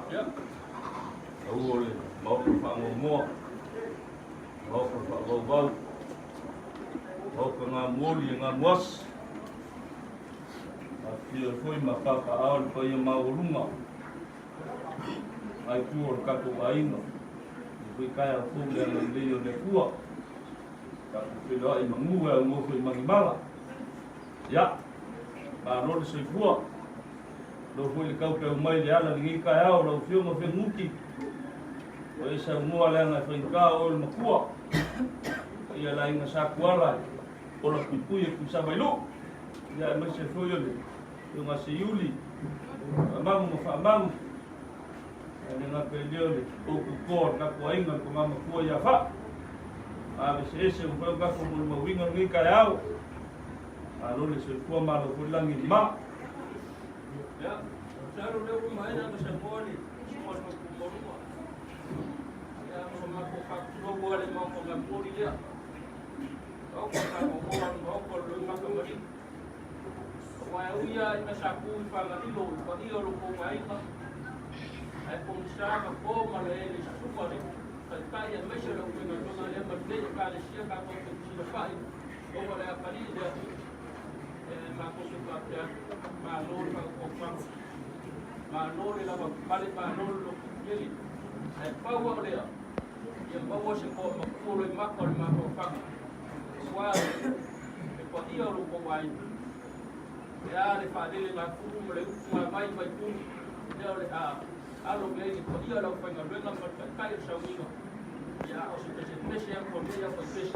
Ya. Ule mau pangomua. Mau Vaovai. Mau ngamuli ngamuas. Ia foi mapapa ao ko ia maulunga. Ai kuor kato aino. Foi kaya fu le leo le kua. Ka pelo ai mangua mo foi mangimala. Ya. Ba no se fua. Lo foi le kau pe mai le ala ngi ka ao lo fio mo fe muki. O isa mua le na foi ka o le makua. Ia la inga sa kuala. O la pipuia ku sa bailu. Ya mai se foi le. Yo masih Yuli, amang mo amang, ani nga peleole o kukor na kuainga ko mama ko ya fa. Abi se un pa ko mo winga ngi kayao. Alo le se ko ma lo kulang ma. Ya, saro le ko mai na sa mori, mo ko ko. Ya mo ma ko fa ko wo le mo ko ma mori ya. O ko ka mo ko lo ma ko mori. Wai uia ina sapu I whangarilo, I whanio roko mai ka. Ai komisama ko malele sa supare. Kai kai a mese rau kwenga tonga lea marunei ka le sia ka kwenga kusina whai. O wale a pari lea. Ma kose kapea, ma lori ka kokwango. Ma lori lava pare, ma lori lo kukeli. Ai paua o lea. Ia paua se ko makuro I mako le mako whanga. Wai, e whanio roko mai. Ya le fadele la kumu le ukuma mai mai kumu ya le alo ngeni ko ia la fanga lenga marka kai sawiga ya o se te pese ya ko ya ko pese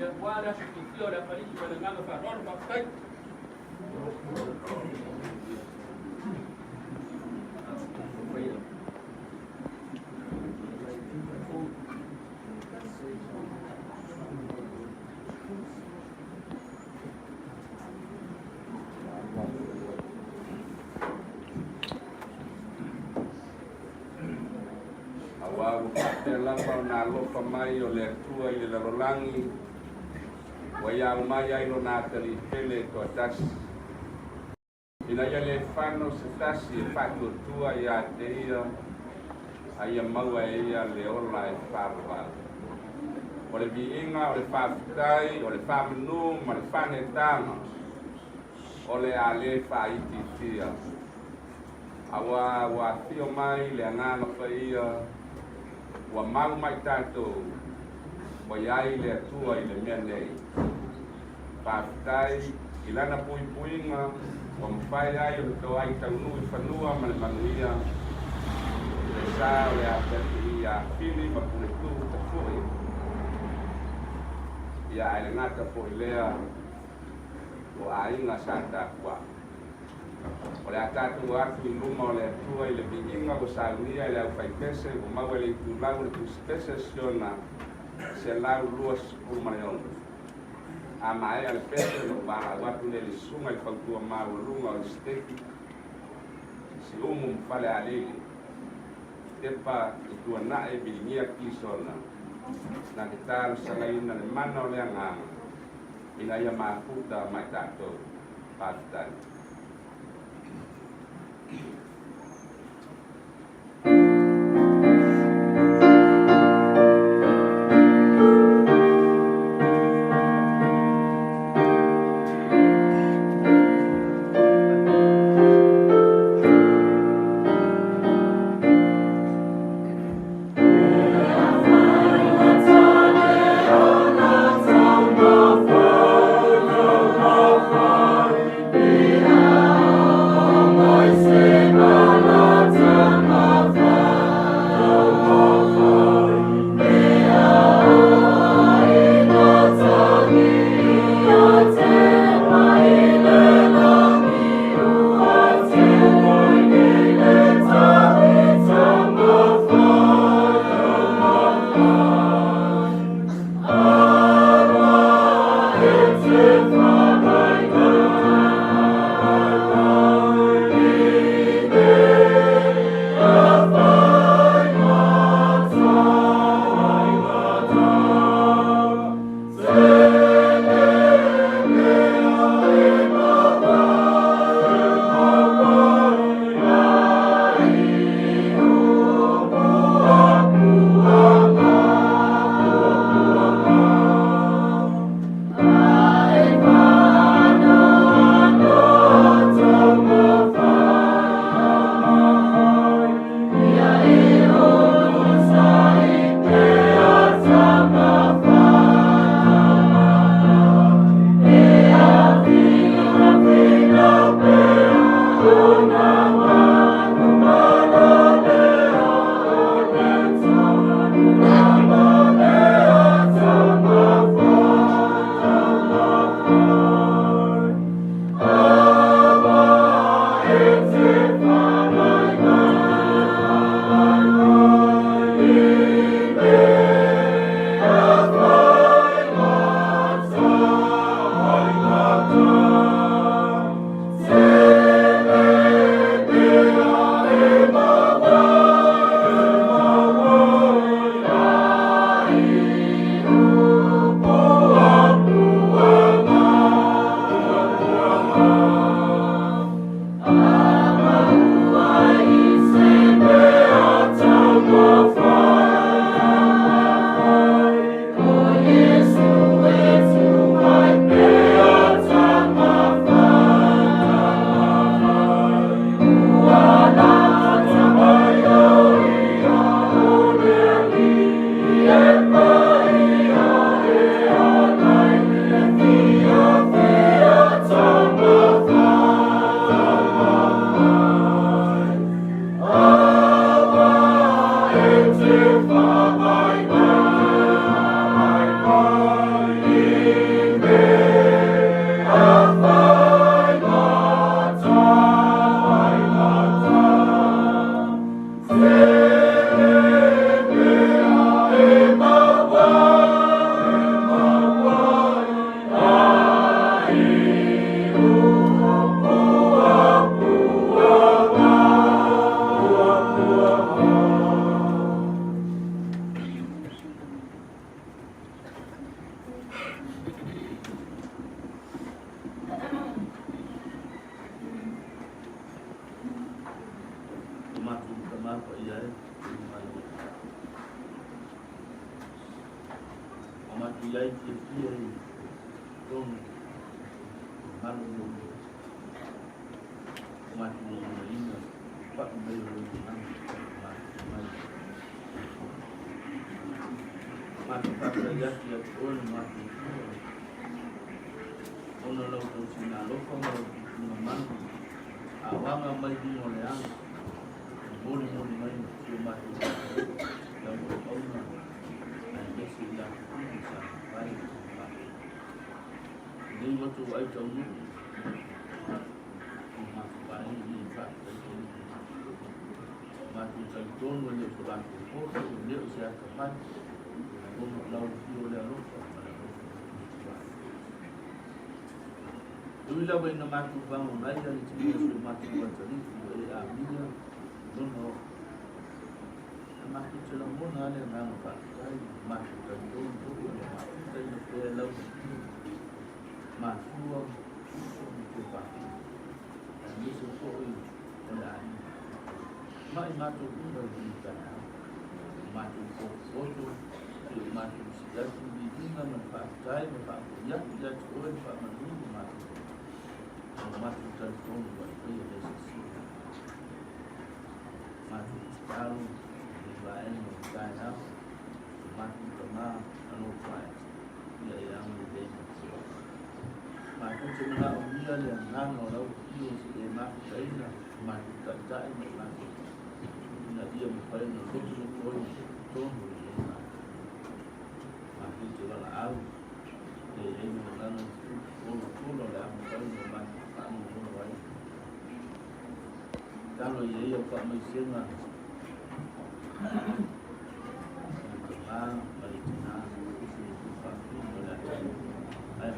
ya wala se ki tio la pari ki le nganga fa ron ba kai na lopa mai o le atua I le rolangi wa ia mai ai no na tali pele ko tas ina ia le fano se tasi e fatu tua ia te ia ai maua ia le ola e farwa o le biinga o le fafitai o le famnu ma le fanetanga o le ale faiti tia awa wa tio mai le ngana fa ia wa mau mai tato wa yai le atua I le mea nei pafitai ilana puinga wa mwhai ai o le tau ai taunu I whanua ma le manuia le sa o le atati ia fili ma pule tu Tafue ia ai le ngata po I lea o a inga sa takua o le atatu atu I luma o le atua I le biinga o saunia I le au whaipese o maua le tulau le tuspese siona se lau luas umaneonga a mai al pese no ba watu le sunga I whautua mau lunga o steki si Falealili tepa I tua nae bilingia kisona na ke taro sangaina le mana o le anganga ina ia mafuta mai tatou patutani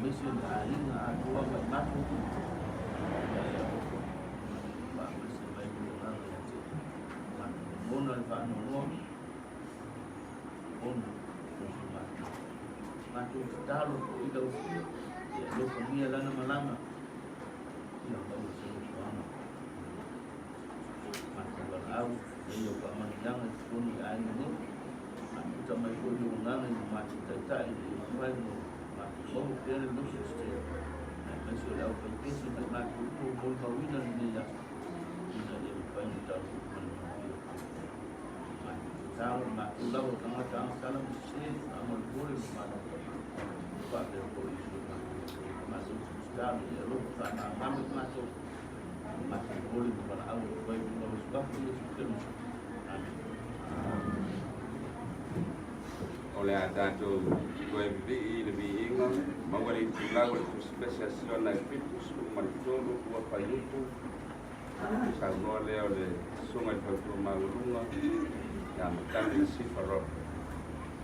mesi na inga atua mai matu ba mesi mai na matu mona fa no no mona matu talo ida ya lo kamia lana malanga ina ba usi sana matu balau iyo pa manjanga kuni ai ni matu sama iko ni ngana ni matu tatai mai matu bom pele no siste mas eu lá o penso que matu o bom bawina ni ya ina ni pa ni talo matu matu lau tanga tanga kala mesti amal boleh matu pada polisi masuk sekali ya lu karena ngambil masuk boleh bukan awal baik kalau sudah boleh sistem oleh ada tu gue lebih ingat mengawali pulau itu spesial naik pitus mantul dua payutu kalau oleh sungai Tafue Malunga yang kami sifar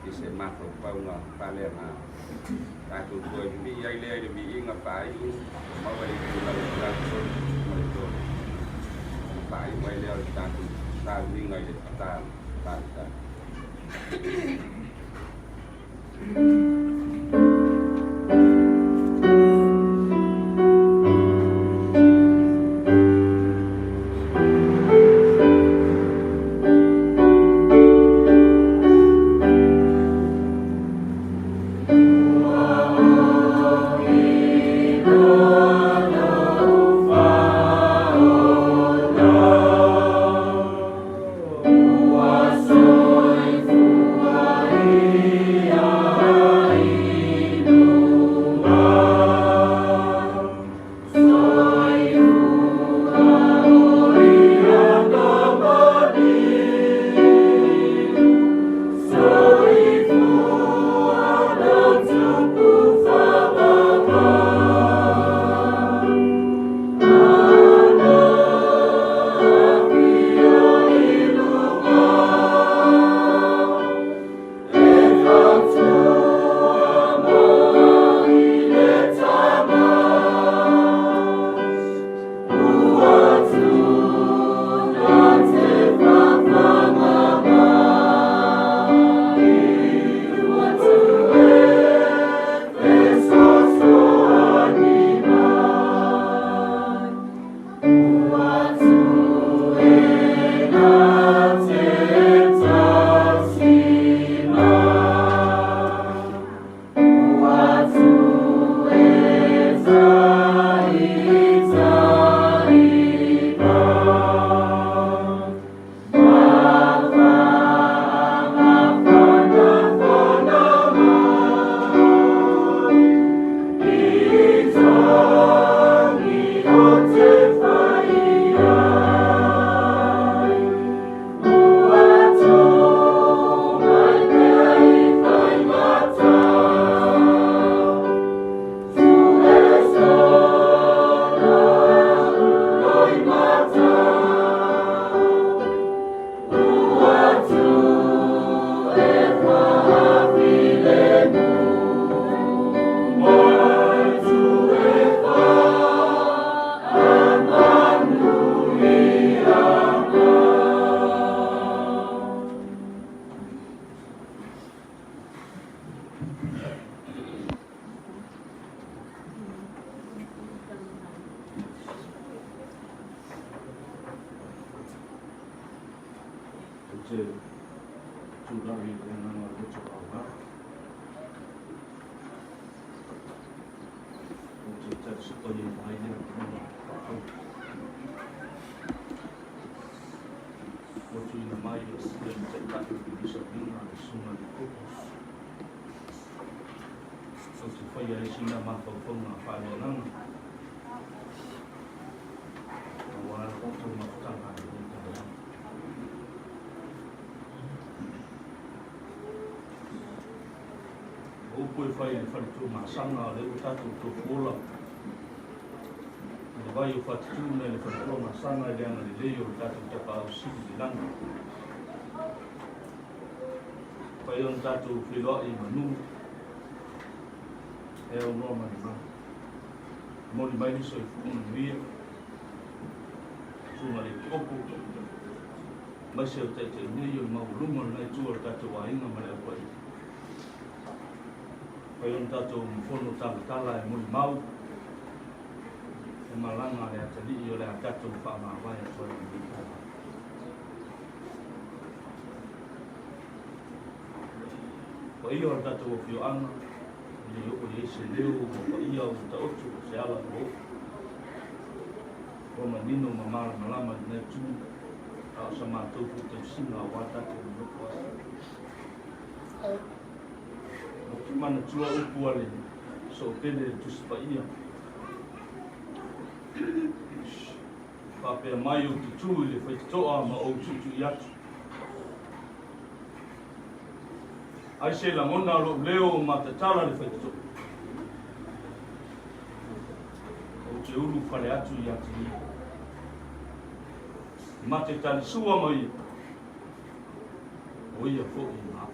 ise mako paunga Falealili tatu gue lebih ingat payu mengawali pulau itu payu mengawali tatu tali ngai tak tak Upoi fai tu masanga le utatu tu pula. Le vai o fatu ne le fatu masanga le ana le leo utatu te pa usi di langa. Fai on tatu filo I manu. e o noa mai mori mai ni soi fu via sunga le kopo mai se o te ni o mau lunga nei tua tato wa inga mai a pai pai on tato mfono tala e mori mau e malanga le atali o le tato fa ma vai a tua ni pai o tato o fio anga ni o ye se leo o pai o ta otu se ala o manino mamara malama ne tu a sama tu te singa wa tato no ko o tu mana tua upu ale so pele tu spaia pa pe mai o tu le fai toa ma o tu yatu ai se la mona lo leo ma te tala le fai toa o te ulu fale atu yatu ma te tali sua mai o ia fo i ma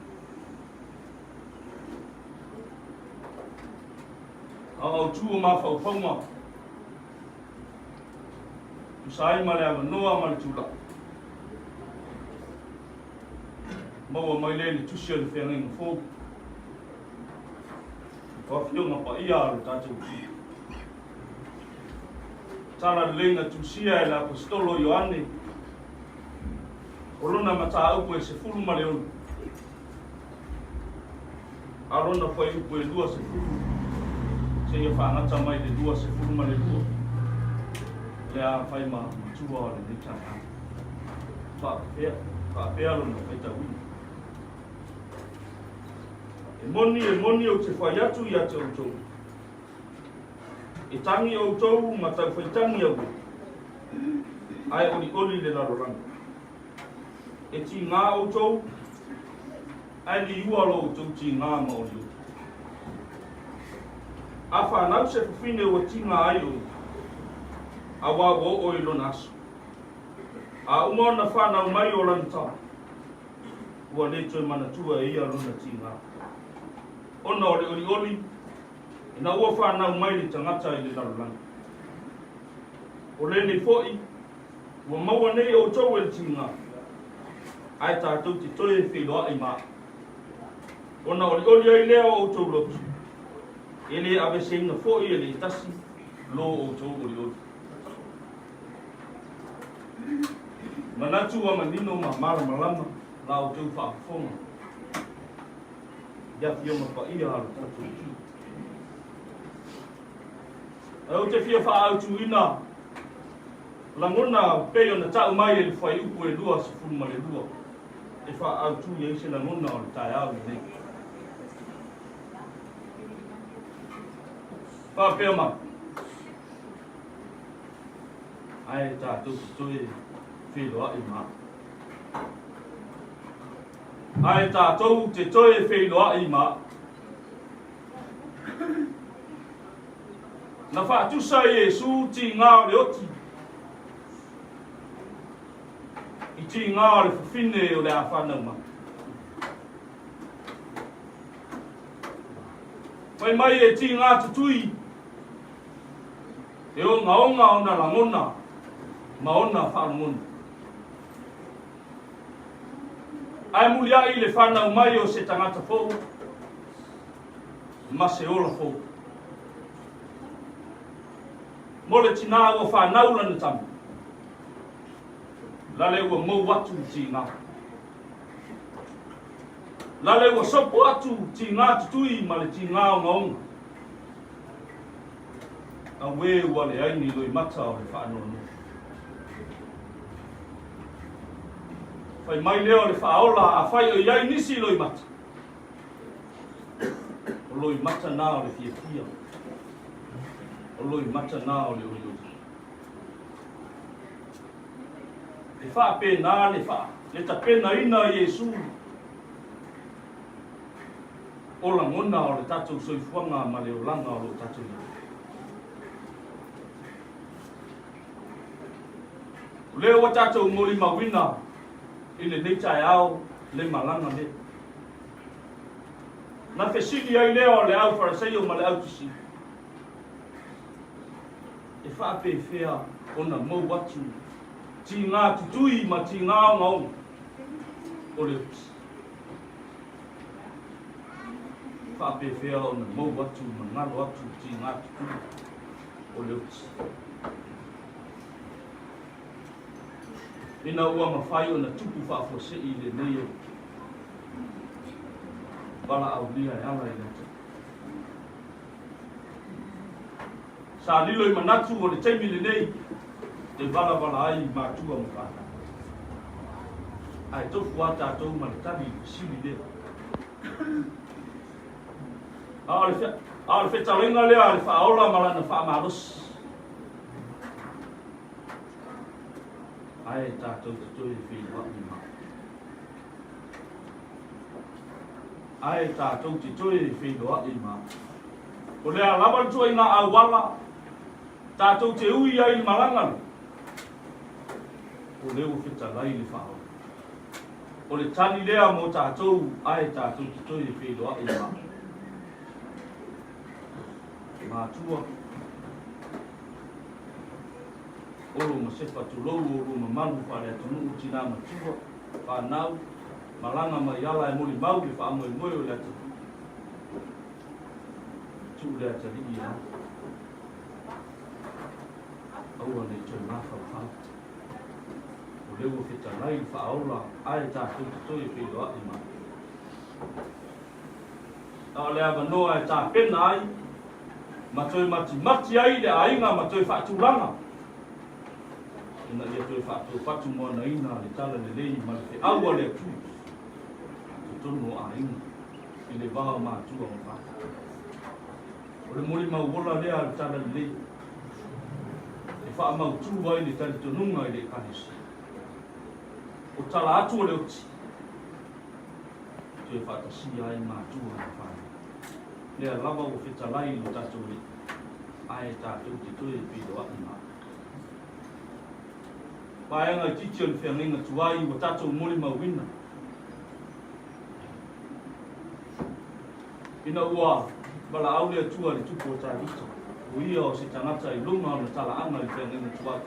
au tu ma fa fa ma tu sai ma le noa ma tu la ma wa mai le tu se le fenga fo fa fio ma pa ia ta tu tala lenga tu sia la apostolo Ioane Olona mata au e se fulu ma leon. Arona foi o e dua se fulu. Se ia fa ngata mai de dua se fulu ma le dua. Le a fai ma tua o le tanga. Fa pea lo no fai taui. E moni o te fai atu ia te autou. E tangi autou ma tau fai tangi au. Ai oli le laroranga. E ti ngā autou, ai li ua lo autou ti ngā maori. A whanau se whine o ti ngā ai o, a wā o oi lo naso. A umona whanau mai o lanta, ua le toi mana tua e ia lona ti ngā. Ona oli, e na ua whanau mai li tangata i le larolanga. O le nei foi, ua maua nei autou e ti ngā. Ai tātou te toi e whiloa i mā. Ona oli ai lea o tau lotu. E le awe se inga fōi e le tasi lo o tau oli. Manatu wa manino ma mara malama la o tau whaafonga. Ia whionga pa ia haru tātou ki. Au te whia whaautu ina. Langona peo na tau mai e whai upu e lua se fulma le lua. E wha au tu i eise na ngona o le tai au i nei. Wha pēr ma. Ai tātou te toi wheloa i mā. Ai tātou te toi wheloa i mā. Na wha tusa i Jesu ti ngā le oti. I ti ngā le whine o le a whanau ma. Whai mai e ti ngā tutui. E o ngā onga o na langona. Ma ona whanangona. Ai mulia i le whanau mai o se tangata fōu. Ma se ola fōu. Mo le tina o whanau lana tamu. Lale ua mau atu ti ngā. Lale ua sopo atu ti ngā tutui ma le ti ngā o ngaonga. A we ua le aini loi mata o le whaanono. Whai mai leo le whaola a whai o iai nisi loi mata. O loi mata nā o le fia. O loi mata nā o le oi. Le wha pēnā le wha, le ta pēnā ina Jesu. O la ngona o le tatou soifuanga ma le olanga o le tatou. Le o tatou mori mawina i le neitai au le malanga le. Na fesili ai leo le au farasei o ma le au tisi. E whaapewhea ona mau atu. Ti ngā tutui ma ti ngā ngau. O le uti. Whaapewhea ona mau atu ma ngalo atu ti ngā tutui. O le uti. Ina ua mawhai ona tupu whaafosei le nei au. Wala au lia e ala i lata. Sa lilo i manatu o le teimi le nei, te wala ai mātua mo whata. Ai tofu a tātou ma le tali sili lea. A le whetarenga lea, le whaola malana whaamarosi. Ai tātou te toi e whiwa i maa. Ai tātou te toi e whiwa i maa. O lea lawan tua i ngā awala, tātou te ui ai malangan. O leo whetalai le whao. O le tani lea mo tātou, ai tātou te toi e whiwa i maa. Mātua. Oro ma sepa tulou, oro ma manu whare atunu utina matua, whanau, malanga mai ala e mori mau le wha amoe moe o le atu. Tu le atari i a. Aua nei toi mawhau whau. O leo whita lai wha aola, ai tātou te toi e whiloa i maa. A le ava noa e tā pena ai, ma toi mati ai le ainga ma toi whaatulanga. Ina ia toi whaatua whatu moana ina le tala le lei ma le te aua le atu. Te tono a inga, i le wā mātua o whaka. O le mori mau wola lea le tala le lei. E wha mau tū ai le tali tonunga i le kanisi. O tala atu o le oti. Te whaatasi ai mātua o whaka. Lea lava o whetalai lo tātou le. Ai tātou te toi e piro ati maa. Paenga i titi o le whiangenga tuai wa tātou mori mawina. Ina ua, wala aule atua le tupu o tā rita. O ia o se tangata i lunga o na tala anga i whiangenga tuai.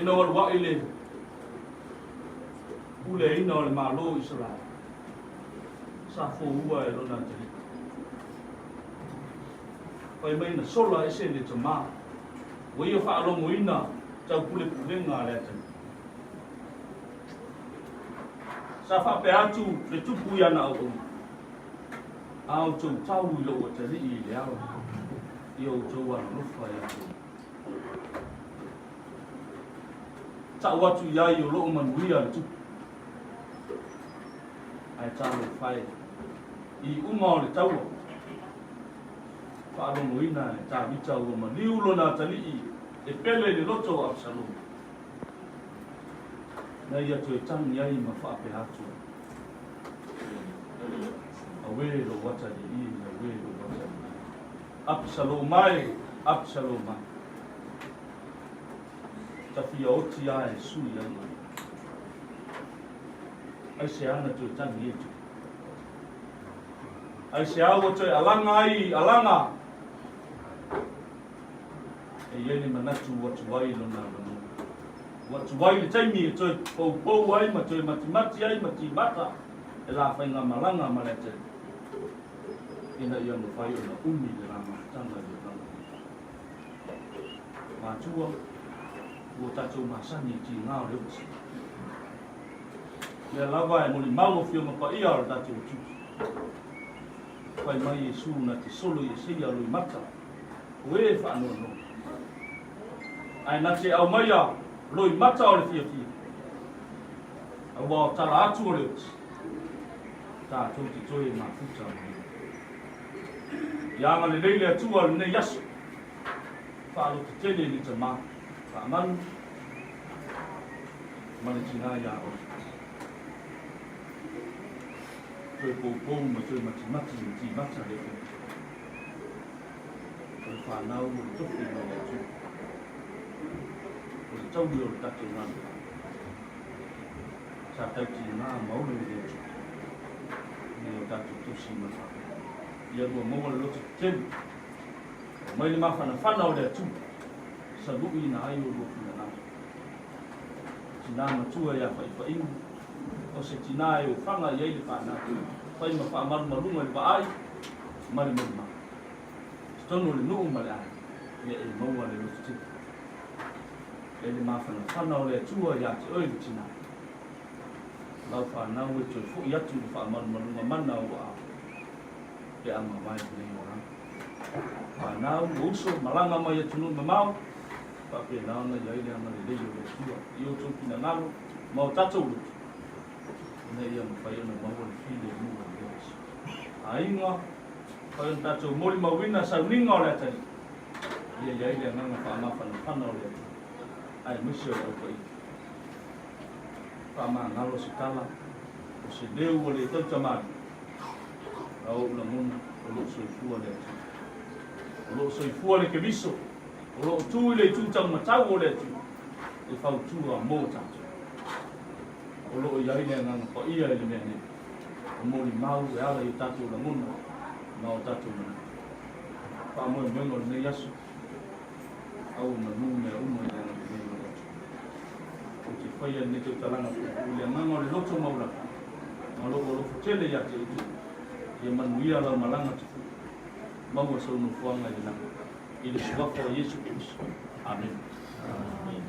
Ina ua lua i le ule ina o le malo i sara. Sa fō ua e rona te rita. Pai mai na sola e se le tamaa. O ia whaalongo ina, tau pulenga le atani. Sa whape atu le tupu i ana au. Au tau tau i lo atari i le awa. I au tau ana rufa i atu. Tau atu i ai o loo manuia le tupu. Ai talo whae. I unga o le taua. Whaalongo ina e tā vita ua maniu lona atali i. E pele le loto o Absalom. Nei atu e tangi ai ma whaape atu. A wero watari i, a wero watari i. Absalom mai, Absalom mai. Tafia oti a e sui ai. Ai se ana tu e tangi etu. Ai se awa tu e alanga ai, alanga. E iene manatu watu wai lona lona. Watu wai le taimi e toi pou ai, ma toi mati ai, mati mata. E la whainga malanga malete. Ina ia no whai o na umi le rama tanga le rama. Mātua, ua tātou masani ki ngā reuti. Lea lawa e mori malo fio mapa ia o tātou tuki. Whai mai e su na te solo i seia lui mata. Oe whanua no. Ai na te au mai a loi mata o le fia. A wā tala atu o le uti. Tā tau te toi e mafuta o le. Ia anga le leile atua le nei yaso. Whaalo te tene ni te mā. Wha manu. Mane tina ia o. Toi pou ma toi mati ni ti mata le fia. Toi whanau o le tofi o le atua. O le tauri o le tate ngana. Sa tauti ngā maule le atua. o tatu tusi ma ia lua maua le loto telu mai le mawhanawhana o le atu sa lui na ai o lua pina nā tina matua ia whaiwhaingu o se tina e o whanga i eile whanatu whai ma wha marunga le waai mari marunga stono le nuu ma le ai ia e maua le loto telu e le mawhanawhana o le atua ia te oilu tina lau whanau e toi fo i atu le wha marunga mana o a e ama mai nei o rang whanau uso malanga mai atu nu mamau pape naona ia ile ama le leio le tua i o tō pina ngalo ma o tatou lutu nei ia mawhai ana maua le while mua le osi a ingoa whai ana tatou mori mawina sa uninga o le atari ia ile anganga whanawhana o le atu ai misi o le au pai ngalo se tala o se leu o le tau tamari au la mona o lo soifua le atu o lo soifua le keviso o lo tū le tūtau matau o le atu e whautua mō tatu o lo iai le nganga pa ia le mea ne o mori mau e ala i tatu la mona ma o tatu mana pa moe mengo le nei asu au na nume umo i nganga le nei atu o te whaia ne te talanga o le nganga le loto mauraka ma loko lo futele ia te utu ia manuia lau malanga te fu maua sau no fuanga i nanga i le suwaka o Yesu Kristo. Amen. Amen.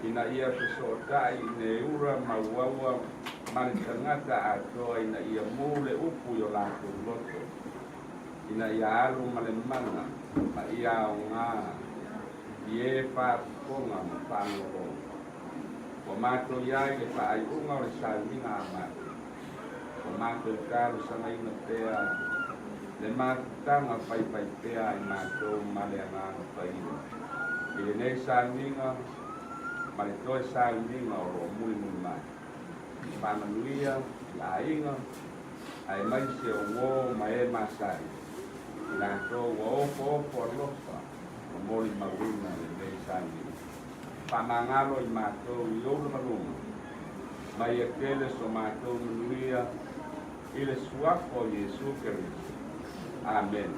Ina ia pesotai ne ura mauaua mani tangata atoa ina ia mule upu yo lako loto ina ia alu male mana ma ia o ngā ie konga ma pano o. O mātou iai le whaaiunga o le sauninga a mātou. O mātou kāru sanga ina pēa, le mātutanga pai pēa i mātou ma le anganga whaina. I le nei sauninga, ma le toi sauninga o roa mui mai. Whananuia, la inga, ai mai se o ngō ma e masai. I la tō wa ofo alofa, o mori mawina le nei sauninga. Whamangalo i mātou i oura marunga. Mai e kele so mātou manuia i le suafo i Jesu Keristo. Amen.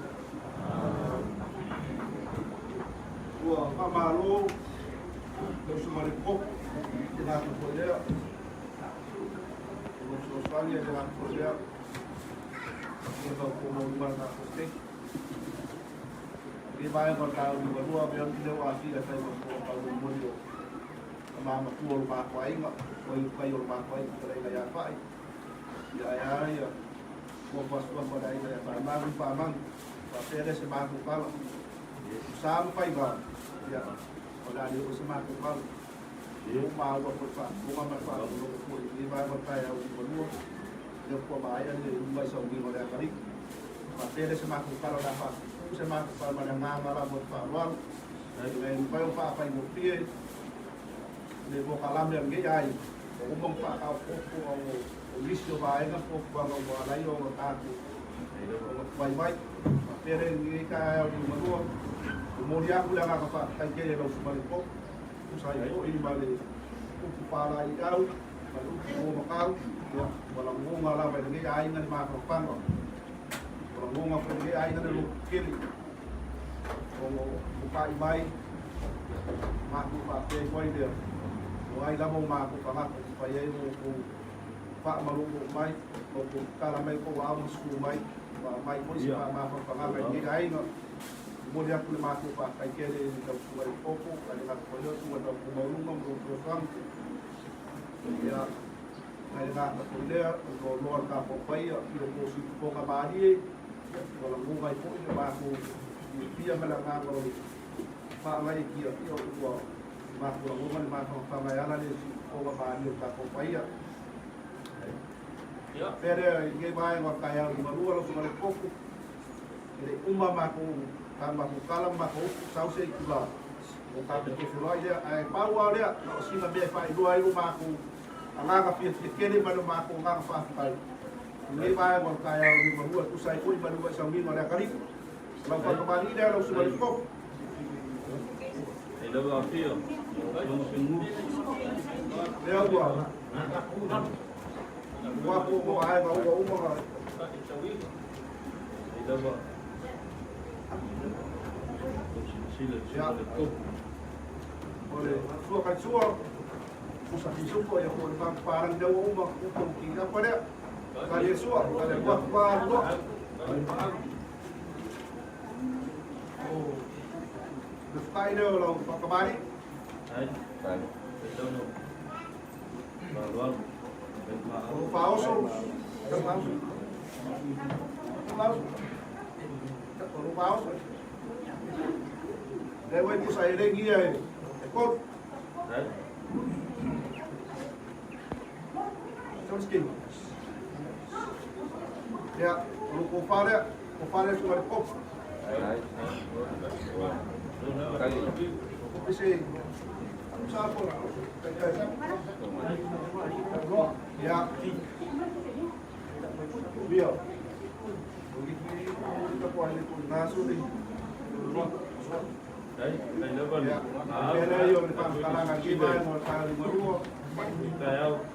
Ua whamalo, leo sumare pop, i ngā tukolea. Ua soswani e ngā tukolea. Ua tau kōma umar ngā kote. Ke mai ko ka u barua be o tio a tira tai ko pa u morio ma ma ku o ma ko ai ma ko i kai o ma ko ai ko ai ya pai ya ko pas ko dai ya pa ma pa pere se ma ku pa sa mu pai ba ya ko da ni se ma ku pa eu ma o ko pa ko ma pa ko i ba ko pa ya u barua eu ko ba ya ni mai sa u ni mo da kari pa pere se ma ku pa da pa se ma pa ma nga ma mo pa wal le pa o pa pa mo pie le bo kalam le nge ai o mo pa ka o lisio ba ai na po pa mo ba lai o ta ku vai pere nge ka o mo mo mo ria ku la ka pa ka ke le lo su ma le po ku sa i i ma le ku pa la i au pa lu mo ka ya wala mo ma la ba nge ai na ma ka pa orang ngomong apa ni? Air ada lukil, orang buka imai, maku pakai koi dia. Orang dah mau maku pakai supaya itu pak malu imai, kalau mai kau awam suku imai, mai kau siapa maku pakai ni air no. Kemudian aku maku pakai kiri di dalam suai kopo, kalau aku boleh tu ada kumaru ngomong terusang. Ya, kalau aku boleh, kalau luar kapal pay, kita posisi kau kabadi. Kalau bunga itu ini baku dia melanggar kalau pak lagi dia itu baku bunga ni baku pemayaran ni kau bahan tak kau payah. Pere ini bahan kau kaya baru kalau cuma lekuk. Jadi baku kan baku kalam baku saus ikula. Bukan betul sulah dia. Bawa dia kalau sini biar pak dua itu baku. Anak kapit kiri baru baku ngang pakai. Ini bahan kalau kaya di baru tu saya pun baru buat sambil ada kali. Kalau kembali dia lalu sudah cukup. Hello, Afio. Dia buat. Buat pun ayah bawa umur. Hello. Ya. Boleh. Suah kan suah. Pusat disuruh yang pun parang jauh umur untuk kita pada. Kali suap, kali buat baru. Oh, dekat dia kalau kembali. Hai. Betul. Baru. Oh, paus. Kalau paus. Dewa itu saya lagi ya. Ekor. Hai. Teruskin. Ya, kalau kufare cuma kop. Bisa. Siapa? Ya. Biar. Begitu kita kuali pun nasu ni. Hai, level. Ya. Ada yo di kalangan kita mau kali baru.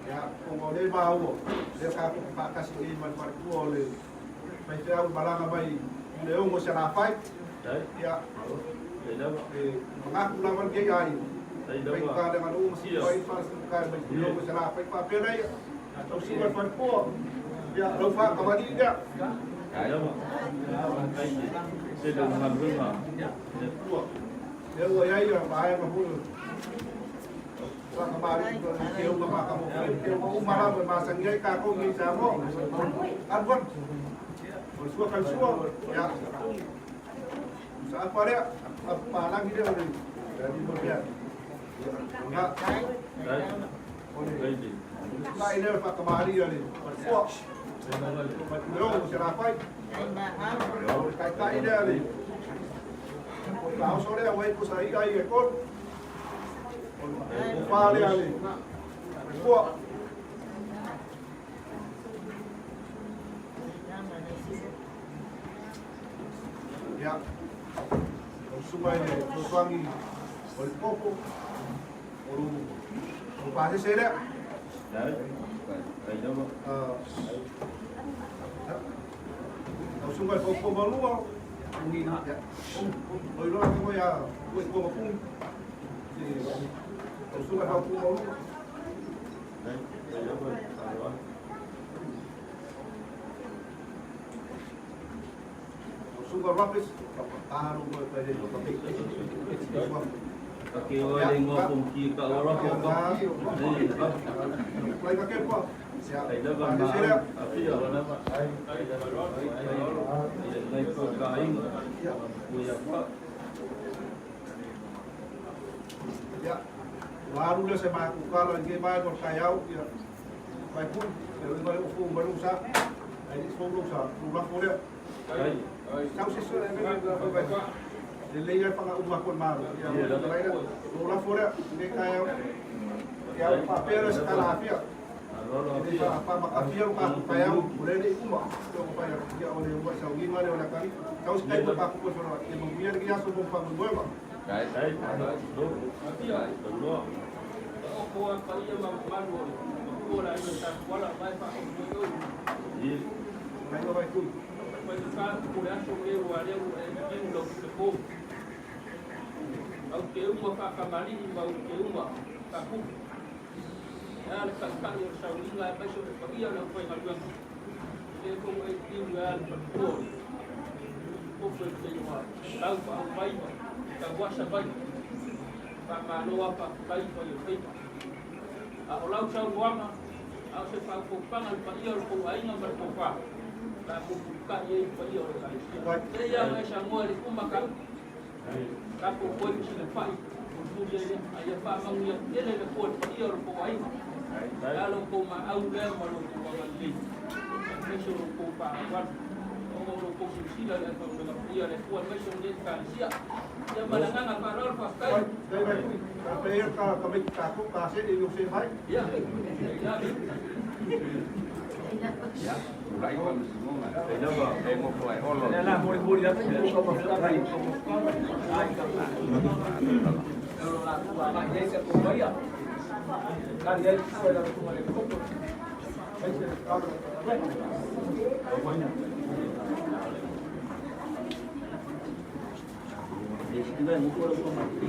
Ya, como de baú, de cá para cá se ir mais para o olho, mas tem algo balanga vai, leão você na fai, ya, mengaku lawan dia aí, baik kalau dengan masih baik pas kan leão você na fai para pera ya, atau sih para po, ya lupa kembali dia, Sudah mengambil dia ya bahaya mahul. Kembali kêu mà kamu kêu mau malam bermasa ngai kako ngai samo arbon bersuah kan suah ya saat pada apa lagi dia dari berbiar Ya. Lai leo whakamahari ani. Pua. Leo se rapai. Kai kai leo ani. Kau sore awai ku sai ai e kon. Pale ani. Pua. Ya. Sungai ni, suangi, oleh popo, orang pasir sedap. Sungai popo baru, mungkin ya. Oleh orang tu ya, buat popo pun. Sungai popo baru. Sungai rapis. Taruh buat pada itu tapi Okey, orang ngomong kita orang kau. Lagi pakai apa? Siap. Ada gambar. Tapi ya orang apa? Ada gambar. Lagi kau kain. Punya apa? Ya. Baru dah saya mahu kalau lagi mahu kayau ya. Baik pun, kalau aku baru sah, ini sebelum sah, rumah boleh. Kau sesuatu yang baik. Lelaki panggil rumah pun malu. Ya, lain. Rumah boleh. Ini kayau. Ya, papel skala apa? Jadi apa makafia rumah kayau boleh ni rumah. Kau payah dia oleh buat sawi mana oleh kali. Kau sekali tu aku pun suruh. Dia mempunyai dia suruh panggil dua bang. Kait. Tapi ya, dua. Aku apa dia malu. Aku lah itu tak kuala baik pak. Ini. Lain baik tu. Kan kuliah sore waria yang dok sepuh. Au ke umma fa kamali mau ke umma aku. Ya lepas kan yang sawi lah pas sudah pergi orang kau yang malu. Dia kau tinggal betul. Kau berjaya. Tahu apa baik. Tahu apa baik. Tak malu apa baik baik. Orang sawi warna. Au sepak pangal payar kau aing berkopa. Aku buka ye pai orang lain. Saya yang semua di rumah kan. Aku pun sudah pai. Untuk dia ayah pak mangu dia le pun pai orang pai. Kalau kau mau le malu kau ngali. Mesur kau pak. Orang kau sila le kau dengan dia le pun mesur dia kan siap. Dia malangan apa orang pakai. Apa yang kami takut kasih di Yusuf Hai? Ya. Ya, mulai kan semua. Ada apa? Mau mulai olor. Adalah murid-murid yang kau mesti lain. Kalau laku apa dia saya bayar. Kan dia sudah dapat kembali ke kota. Jadi kita ni pun orang mati.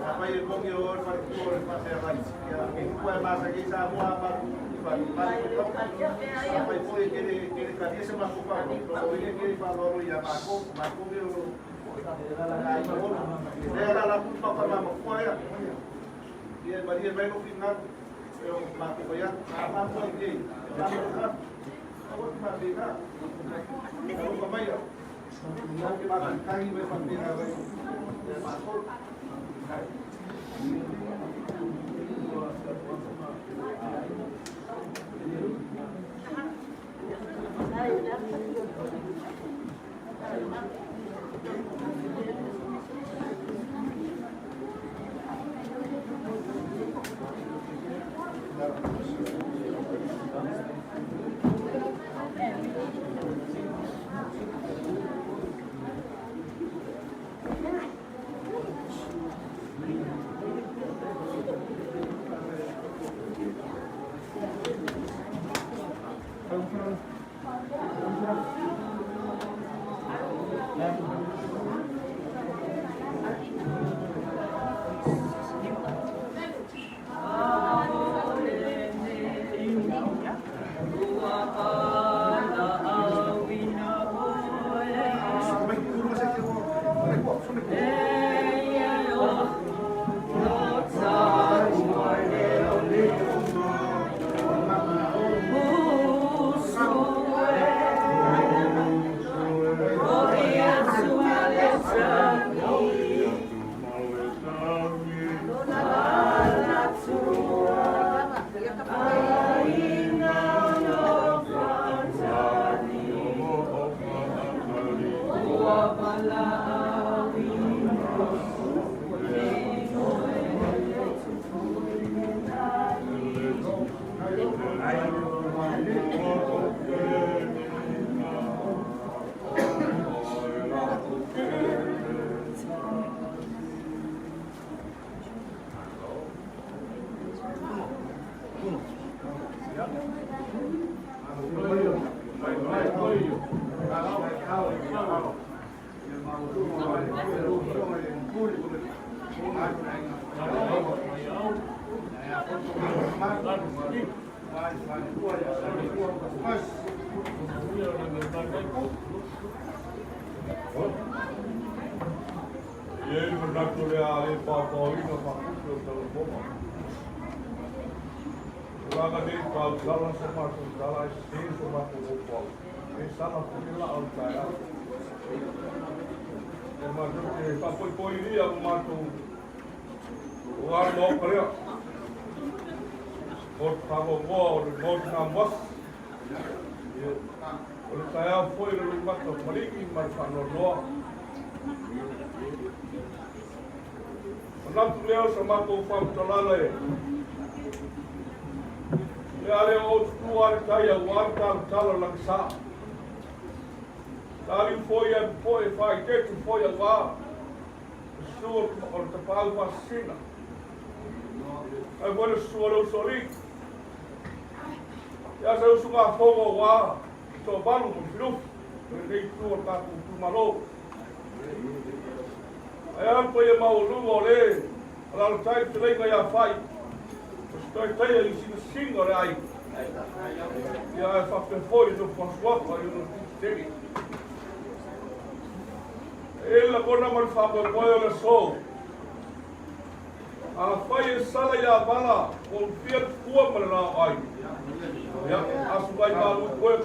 Apa yang mau kita orang pasal lagi? Ya, itu masa kita semua Sampai foi que cadê se mas para o que falou ia marcou meu era lá para para foi e Maria vai no final eu marco vai a foi que agora para pegar eu como é não que vai cair vai para pegar vai marcou Agora suoro sori. Ya sa usunga fogo wa to balu mo filu. Nei tu ta tu malo. Ai po ye mau lu ole. Ala tai tele ga ya fai. Sto tai e si singo ai. Ya fa per fuori do François pa io non ti ela kona mal fa po le so. A fai sala ya bala con fiat kuwa mana ai. Ya asubai balu kuwa.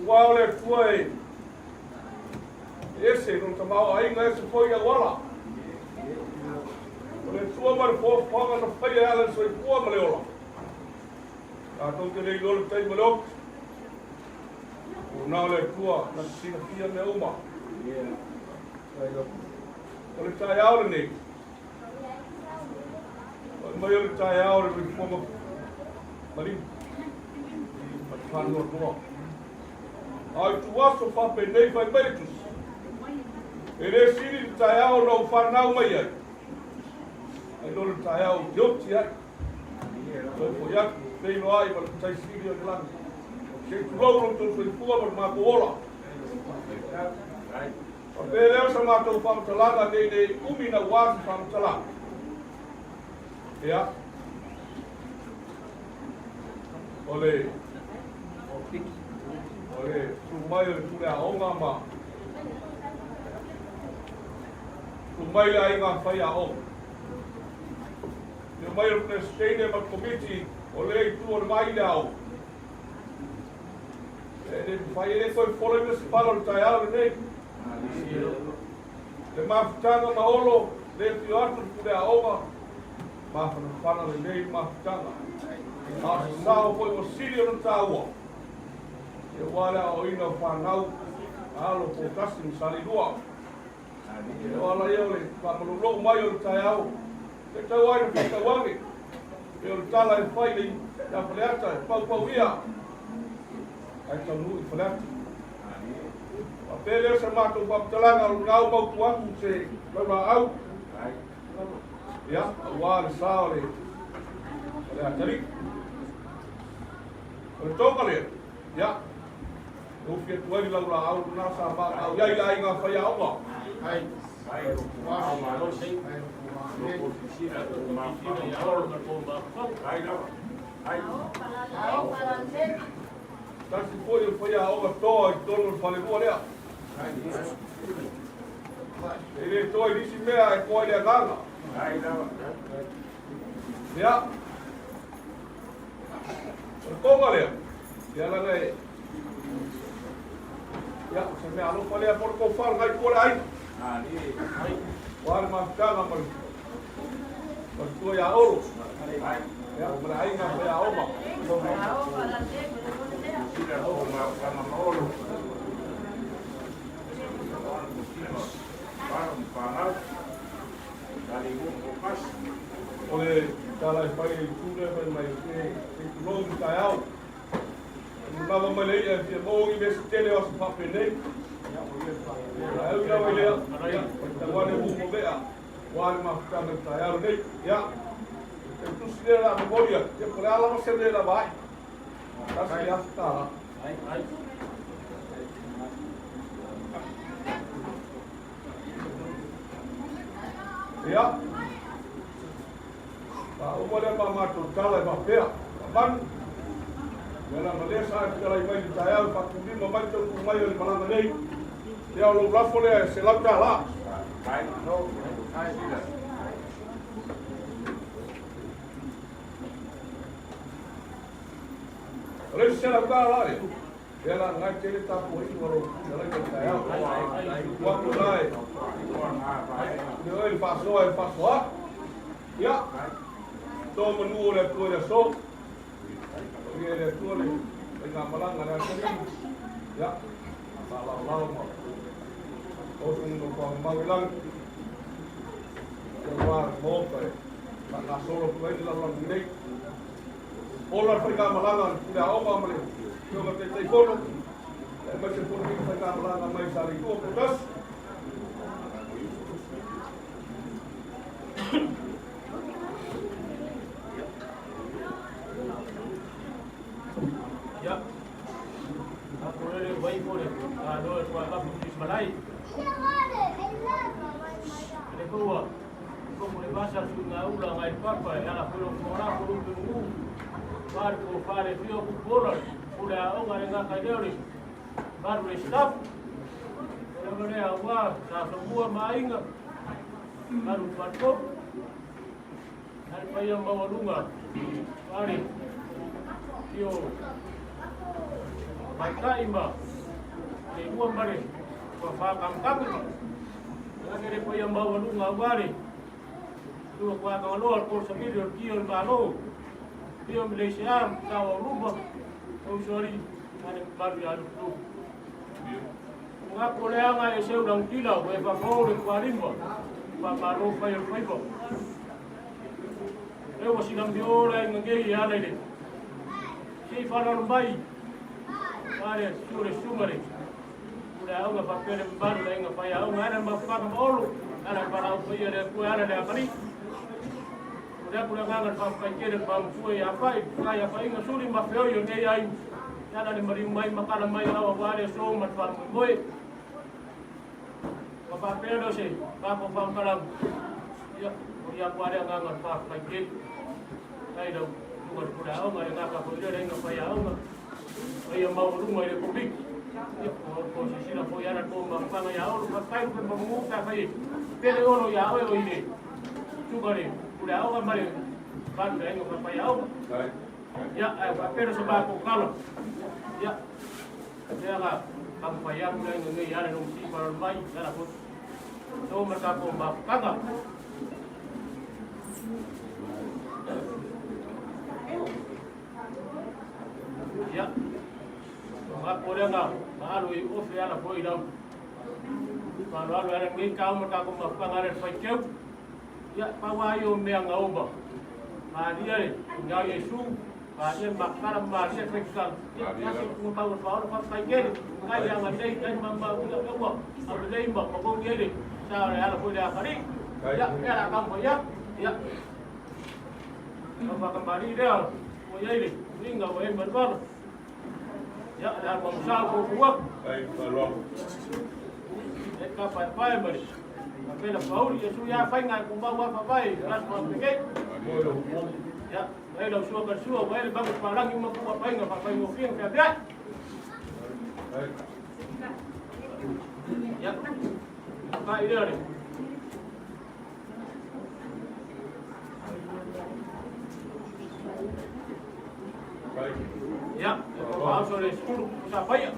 Wale foi esse não tomava aí nesse foi agora. Ele sua mar foi paga no fai ela foi kuwa maleola. A então que ele gol tem melhor. O não le tua na sina fia me uma. Ele está out ni. Mas ele está out de forma marim. Mas faz no tua. Ai tu aso fa penei vai beitos. Ele siri está out não faz não mai ai. Ai não está out joti ai. Foi já tem no ai mas está siri o lá. Que tu logo tu foi pua por uma bola. Pele o sama tau whamtalaga nei umi na wāsi whamtalaga. Ia. Ole. Ole, sumai le tule a onga ma. Sumai le ainga whai a o. Te mai le presidente ma committee ole i tu o mai le au. E whai e koe whole me se palo le tai au nei. Le mafutanga ma olo, le pio atu tule a onga. Mafana whana le nei mafutanga. A sao koe o siri o na tāua. E wala o ina whanau, alo po kasi sali lua. E wala ia ole, whamalolo mai o tai au. Te tau aina ki tau wangi. E ole tala e whai nei, na Faleata, e pau ia. Ai tau nui Faleata. A pele se mātou waptalanga o ngau mautu aku se launa au. Ia, a wale sao le. Faleata ri. Ole toka le, ia. O fia tuai laura au na sa ma au ia ia inga whai au ma. Ai. Ai, o ma lo sei. Ai, tasi foi o foi a o to e todo o fale boa lea. Ele to e disse mea e coi le gana. Ai, não. Ya. Como lea? Ya la lei. Ya, se me alo fale por co fal ngai por ai. Ali, ai. Wal ma kanga ma. Mas tu ya oro. Ya, mara ai nga ya oma. Ole tala pai tudo vai mais que longo taiau. Nava malei e te mo i mes tele os papelei. Eu ia olhar, tá agora eu vou ver. Wale ma kanga taiau nei. Ya. Tu se la memoria, que por ela você lê lá vai. Assim já está lá. Ai. Ya. O mole ma mato tala e mapea. Ban. Ela malesa que ela vai de taiau para cumprir uma mais do mai ele falando nei. E ao lá fole se lá tá lá. Ai, não. Ai, filha. Olha se ela tá lá. Ela lá que ele tá por aí, ela que tá aí. Quando lá. Ele passou. Ya. Toma no olho por isso. Ele por ele. Ele malang ada sini. Ya. Malang. Os mundo com malang. Keluar motor. Tak solo por ele lá no meio. Ola Afrika malangan tidak oma mali. Coba kita ikut. Macam pun kita malangan mai sari itu terus. Ya. Aku boleh baik boleh. Ada buat apa pun sebalai. Ini keluar. Kau boleh bahasa sudah ulang air apa? Yang aku orang perlu Marco fare fio ku bola udah onga nga kadeuri baru staff ole awa sa semua mainga baru patko hari payam bawa lunga mari fio baikaima ni dua mari kwa fakam kami hari payam bawa lunga mari tu kwa kalor por sabido kio balo Dia Malaysia tahu rumah, sorry, ada baru ada tu. Mengaku leh angai saya ulang tilau, kita kau dekuarin bo, baru fire. Masih nampi orang ngegi ada ni. Si falar bayi, ada sumari. Udah orang pakai baru dah ingat payah, orang ada pakai baru, ada para payah ada kuah ada kali. Dia pulang kangen pakai kiri bangkui apa ingat suri mafia yo nei ai nada ni marimai makanan mai lawa wale so mat bangkui apa pedo sih apa pangkalan ya kuliah kuliah kangen pakai kiri ai đâu buat kudau nggak ada apa pun ada yang payah nggak ayam mau rumah ada publik posisi lah poyana tu bangsa ya orang pakai pun bangun tak kaya pele orang ya orang ini juga ni kudau kan mari kan ada yang payah ya pero sebab kalau ya dia nggak kamu payah mulai nggak ya ada nungsi para mai ya pun tu mereka pun kagak ya aku dia nggak malu ofi ala poi dah kalau ada yang kau mereka pun pengaruh fakir ya pawayo meang ngau dia ni ngau Yesu dia makar dia fikir dia pun tahu bahawa pakai gini ngai yang ada kan mamba punya kau ada dia mbak kau gini cara ala poi dah kali ya ada kamu ya apa kembali dia oh ya ini nggak boleh berbar ya ada bangsa buat baik kalau mereka papai beri tapi la paul Yesu ya fai ngai kung bawa papai ras pakai ya ai dah suah bersua baik bagus parang yang mampu papai ngai papai ngofin dia ya apa ini ni ya kalau soal sekolah siapa ya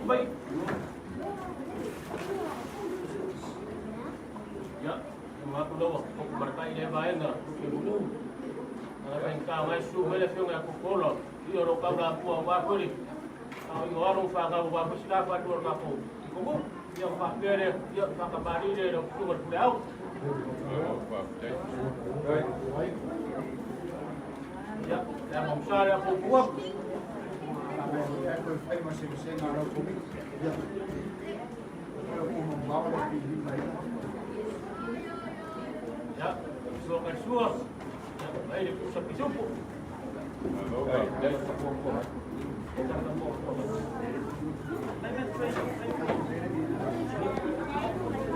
baik ya aku dah aku berkai dia baik dah dulu ang kau masuk boleh fiong aku kolok dia orang kau dah puas apa ni ang orang faham apa siapa pada orang aku kamu yang pakai dia pakai bari dia dah tu berpulau ya yang besar aku buat ya suka suah ay pusap isupo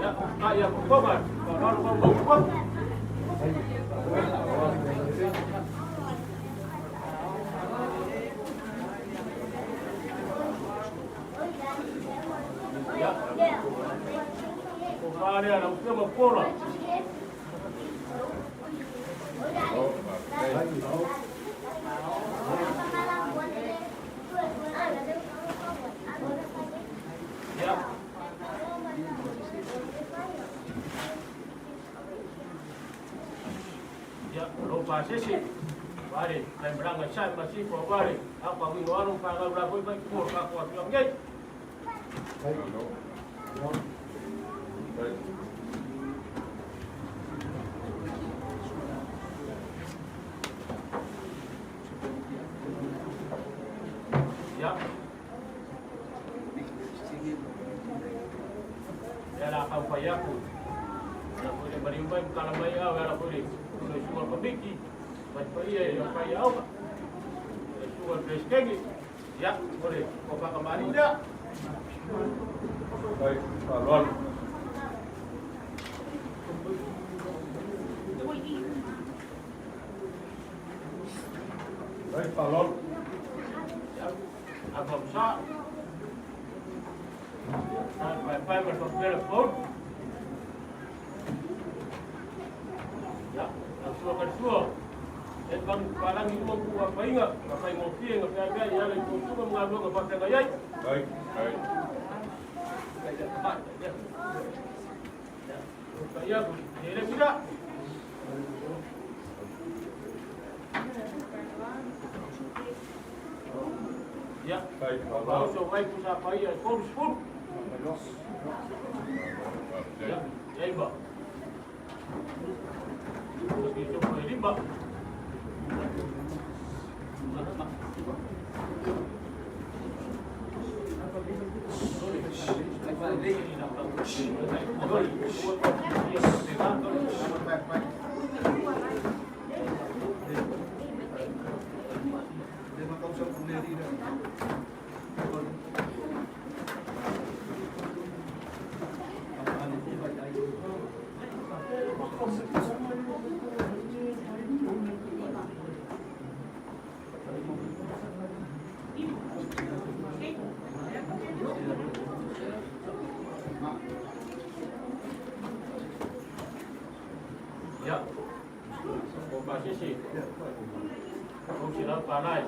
ya kaya kumakan kalau mau ya kumare ana usema pola ya lupa sih bari dan berangkat saya masih bari apa wing warung kalau berapa baik pur kuat yang gay ya ya lah kau payaku ya boleh berimbai kalau bayar ya boleh semua pembiki baik payah yang payah semua fresh ya boleh kau kembali dah baik kalau baik kalau apa besar sampai bertelefon ya langsung semua dan bang parang itu mampu apa ingat apa yang ngopi yang apa ya itu semua mengambil ke pasar gaya baik ya dia tidak ya baik kalau sampai pusat apa ya kurus ya ya iba itu boleh iba Falealili Ya. Masih sih. Kau siapa panai?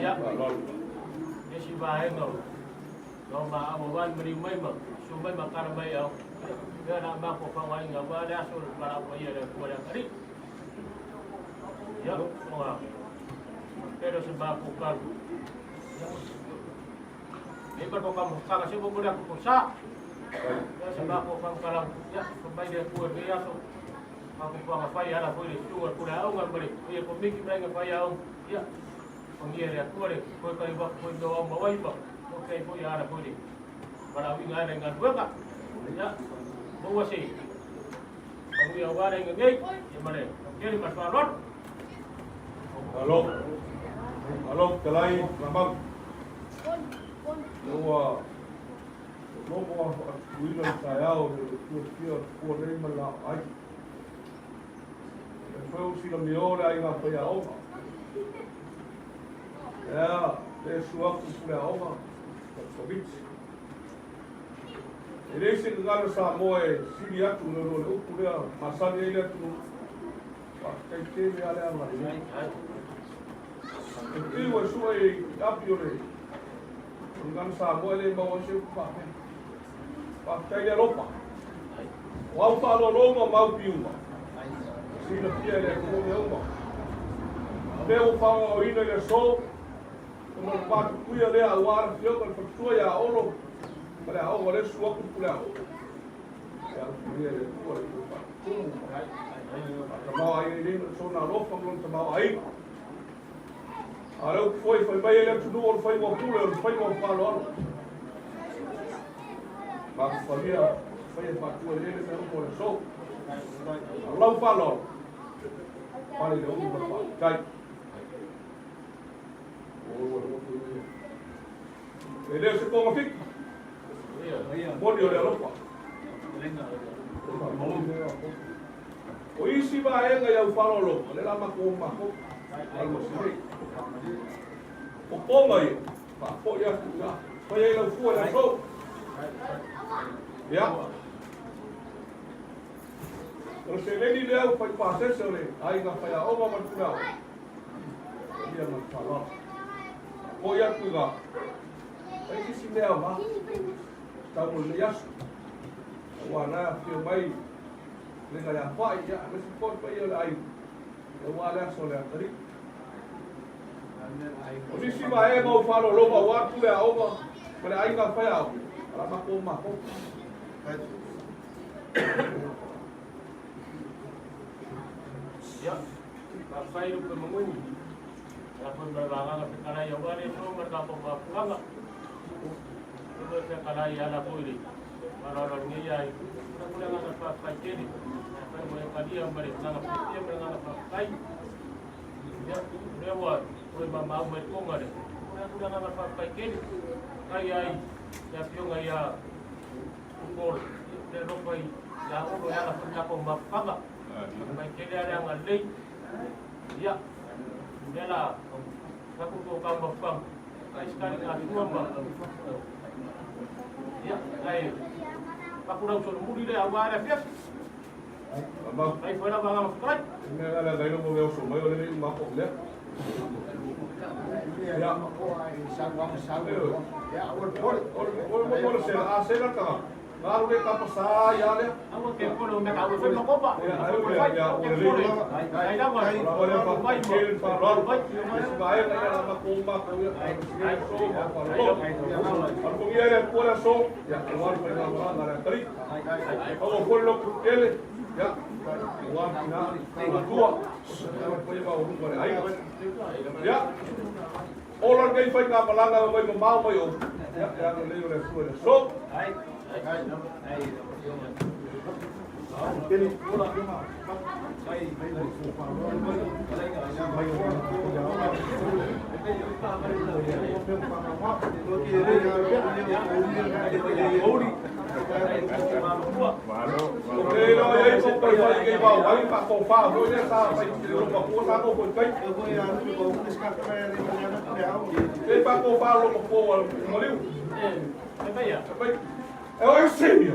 Ya. Dia si baik no. Kau mak awan beri mai mak. Sumbai makan mai au. Dia nak mak kau kawan ngau ada sul para poya dan poya kari. Ya. Semua. Pero sebab bukan. Ini berkokam kakak sibuk muda kusa. Ya sebab aku kalang ya sampai dia kuat dia so aku buang apa ya lah boleh cuma kurang orang boleh dia pemikir mereka apa ya ya pengiar dia kuat kau kali buat kau doang bawa ibu oke kau ya ada boleh para wingar dengan buka ya bawa sih kamu yang ada yang gay ya mana jadi masalah halo kelai lambang Loa Loa Wino Sayao Kia Kuare Mala Ai Foi sila miora ai nga paya oma Ya te suaku pula oma Kovits Ele se ngara sa moe sili atu no no upura masani ele atu kai te me ale ama Ke wa suai apiore Ngam sa mo le mo se pa. Pa kai ropa. Wa pa lo lo ma piuma. Sila pia le ko me uma. Leo pa o ina le so. Como pa ku ya le awar fio con tua ya olo. Para o le suo ku pula. Ya pia le ko pa. Mau ai ni so na lo pa lo mau ai. Arau foi mai ele tu no foi mo pula foi mo palo. Mas família foi para tu ele não pode só. Allah palo. Pali de um para cai. Ele se como fica. Bom dia Europa. O isi ba enga ya falo lo. Le la makomba ko. Algo assim. O ponga aí, para apoiar já, foi aí não foi lá só, já. Você nem leu foi passar seu lei, aí não foi a oma mas não, dia não falou, apoiar tu lá, aí que se leu lá, estamos liados, o aná que vai, ligar a pai já, mas se for para ele aí, eu olhar só lá, tá ali. O si ba e mau falo lo ba wa tu le aoma pare ai ga fa ya ala ma ko ya ba fa iru ke menguni ya pun berlanga ke kana ya wa le no merta ko ba puanga ko se kana ya la ko ri para ro ni ya ko le ngana pa pa keni pa mo ka dia mare ngana pa dia ngana pa kai ya rewa Oi mama mai konga de. Ora ngana pa pa keni. Kai ai ya pionga ya ngol de ropai ya ulo ya la ko mapanga. Mai keni ada ngalei. Ya. Dela aku ko ka mapang. Kai sekali ka tuamba. Ya, ai. Aku dah suruh mudi de awara fias. Mama, kai fora banga mafkai. Ini ada gairo mo eu sumai ole ni mako le. Ya, por ser a ser acá. Claro que está pasada ya le. Agua que pone me cago fue copa. Ya, ahí la va. Ahora va quieren parar. Es va a la macumba, con el corazón, ya igual fue la mala tri. Como por lo que él ya igual final la tua. Después va un por ahí. Ya. Orang que fue ka malanga mo mo mau mo yo. Ya, ya no le le suele. So, ai. Ai. Ai. Eu sei.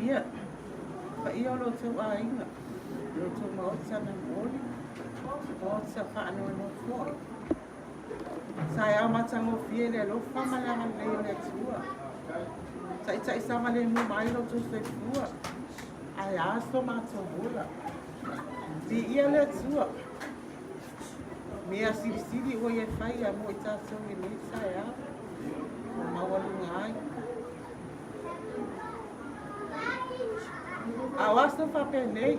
Ia, ia lo tau a inga, lo tau maota na mori, maota whaano no fwoi. Sai au matango fiele lo whamalanga lei le tua. Tai sama le mu mai lo tu se fua. Ai aso mato hula. Di ia le tua. Mea siri o ia whai a mo i tātou i nei sai au. O mawalunga ai. A wasa whape nei.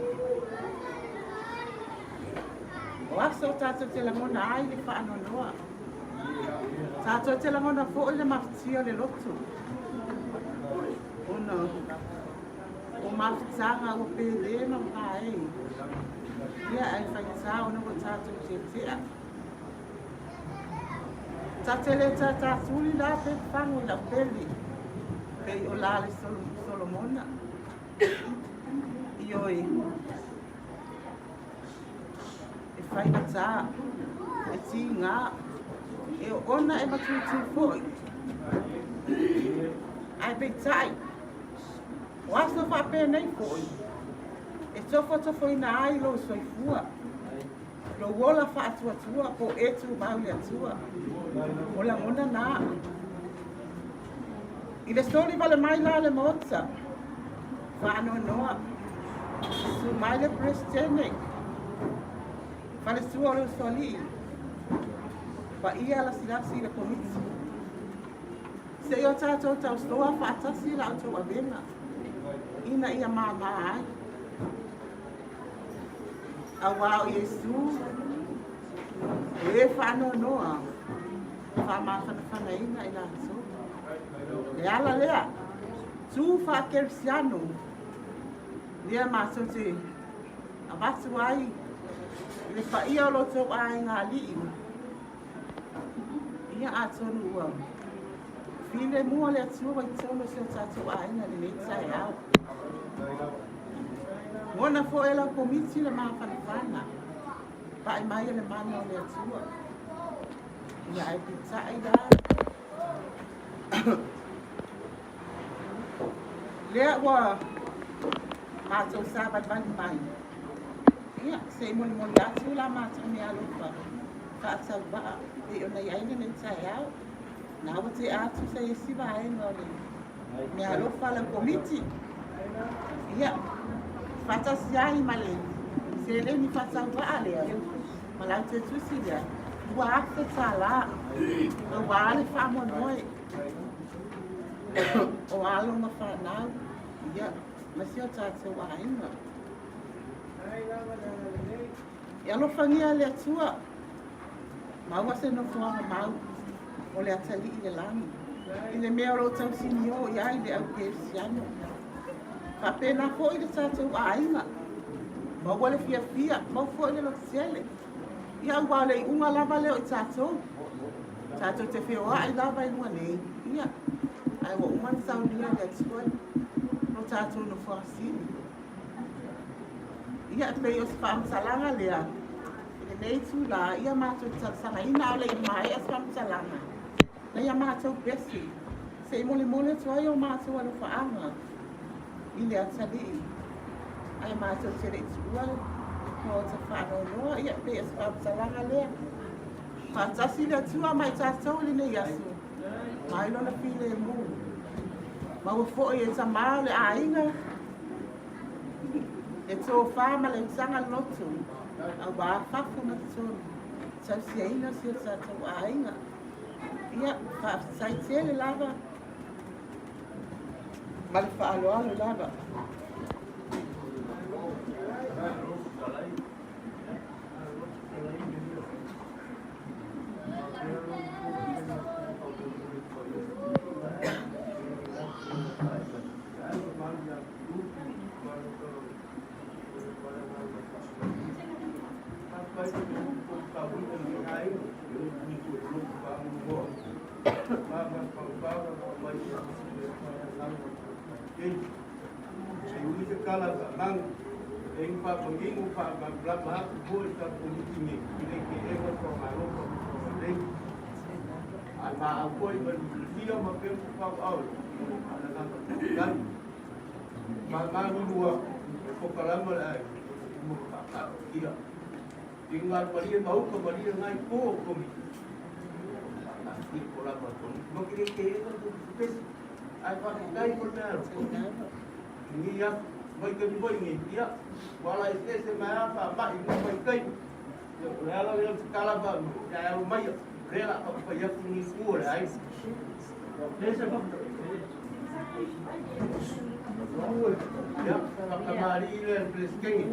O asa o tātou te langona ai le whaano noa. Tātou te langona fo le mawhtia le lotu. Ona. O mawhitanga o pere no hae. Ia ai whaitā o no tātou te tea. Tatele tatatuli la pe whangu la peli. Pei o la le Solomona. Ioi. E whainata. E ti ngā. E o ona e matuti foi. Ai pe tai. O aso whape nei foi. E tofo ina ai lo soifua. Lo wola whaatua po etu mauli atua. O la ngona nā. I le stori wale mai la le mota. Whaano noa. Su mai le prestene. Wale sua o le soli. Wa ia la silasi le komiti. Se i o tātou tau stoa whaatasi la auto avenga. Ina ia maa ai. A wao Yesu. E whaano noa. Whamawhanaina i la so. Le ala lea. Tu whakerisiano. Lea mātou te. A watu ai. Le whaia o loto ai ngā lii. Ia atonu ua. File mua le atua i tono se o tātou ai ngā le leitai au. Mona fo e la komiti le mawhanawhana. Pa i mai le mana o le atua. Ia ai pita i la. Lea ua mātou sabat bani mai. Ia, se moni atu la mātou me alofa. Ka atau waa, e o nei aina nei tai au. Nā wa te atu se e siwa aina o le. Me alofa la komiti. Ia, fatasi ai male. Se le ni fatau waa lea. Malau te tusi lea. Ua akte tā la. Ua ale whamonoe. O alo ma whanau. Ia, masi o tātou aina. Ia lo whangia le atua. Maua se no whanga mau. O le atali i le langi. I le mea ro tau sinio i ai le au kerisiano. Ka pēnā fo i le tātou aina. Maua le fia. Mau fo i le lotisele. Ia ua le unga lava leo i tātou. Tātou te whioa i lava i mua nei. Ia. Ai wa uman saunia le atua. No tātou no whaasini. Ia e pei o se whaamsalanga lea. E nei tū la, ia mātou tatsanga. Ina o le i mai e whaamsalanga. Na ia mātou besi. Se i mole tuai o mātou alo whaanga. I le atali. Ai mātou tere i tua. Ko te whanau noa. Ia pei o se whaamsalanga lea. Whaatasi le tua mai tātou li nei asu. Mai lona pile e mū. Mau fo e ta mau le ainga. E tō whāma le usanga lotu. A wā whafu na tōnu. Tau si aina si o tātou ainga. Ia, whaafisai tele lava. Mali whaaloalo lava. Kala mang eng pa penging pa blak mahak bol ta politik ini ke ego ko maro ko dei ama apoi ber dia makem pa au ana kan ma dua ko kalam ai mu ka dia tinggal paling mau ke paling ngai ko mi asli pola ma ko makire ke ego pes ai pa dai ko na ni ya Mai ke ni boy ni dia wala ese se mai apa ba i mai kai Ela ia ficar lavando, era uma ela ia com escura, aí. Deixa eu ya, kamarilnya blisking.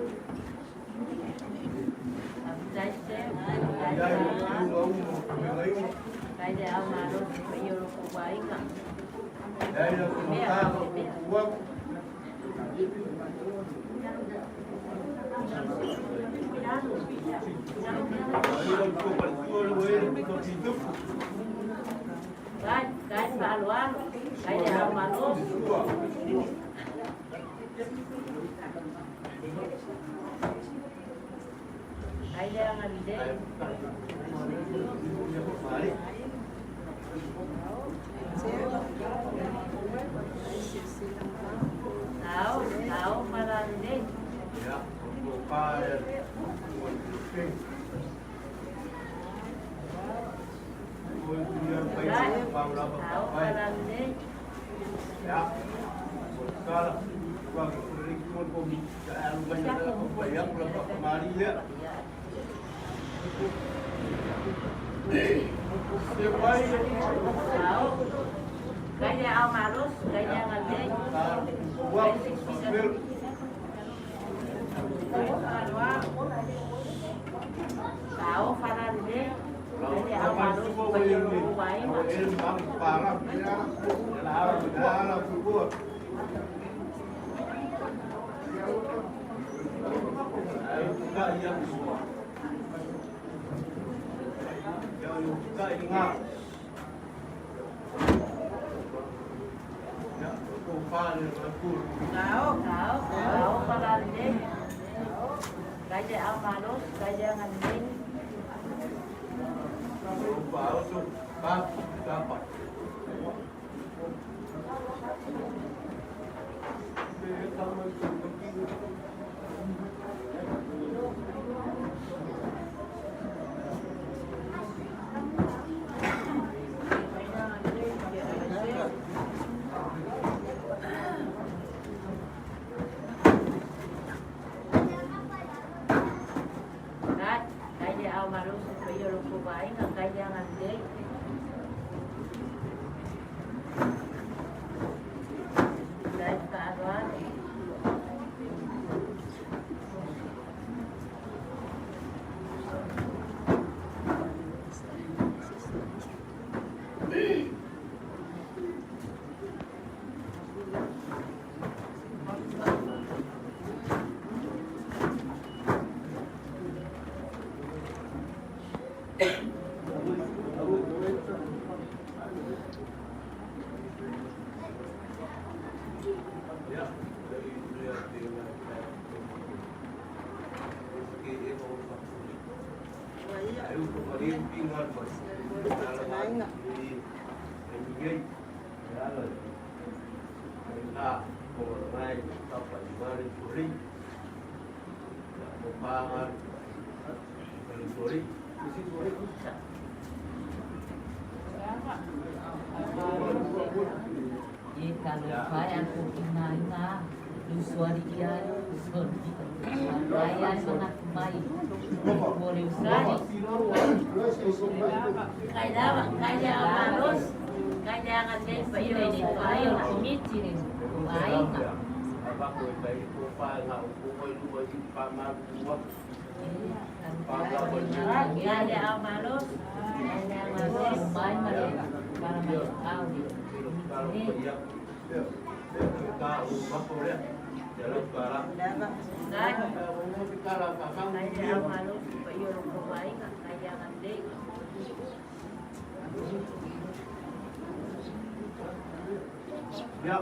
Ya,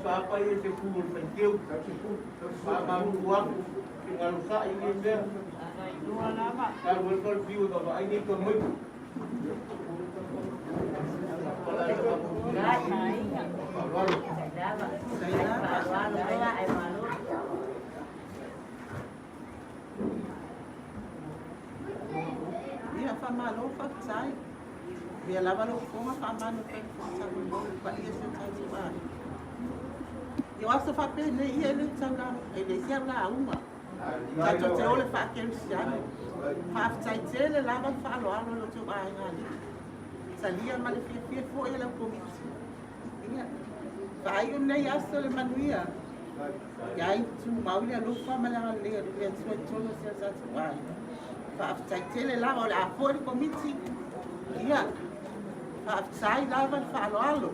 apa yang sepuluh pentiu, mama buang, tinggal rusak ini dia. Kalau betul view kalau ini kemud. Ia famalo fa sai. Dia lava lo fuma famalo fa sai mo pa ia se sai ba. Eu acho que ele ia ele tanga ele ia lá uma. Tá tudo ele fa que ele já. Whaafitai tele lava whaaloalo lo tau ai ngani. Salia ma le fia fo e le komiti. Ia. Whai o nei aso le manuia. Iai tu mauli a lufa ma le alea le vea tua tono se sa tu ai. Whaafitai tele lava o le a fo le komiti. Ia. Whaafitai lava le whaaloalo.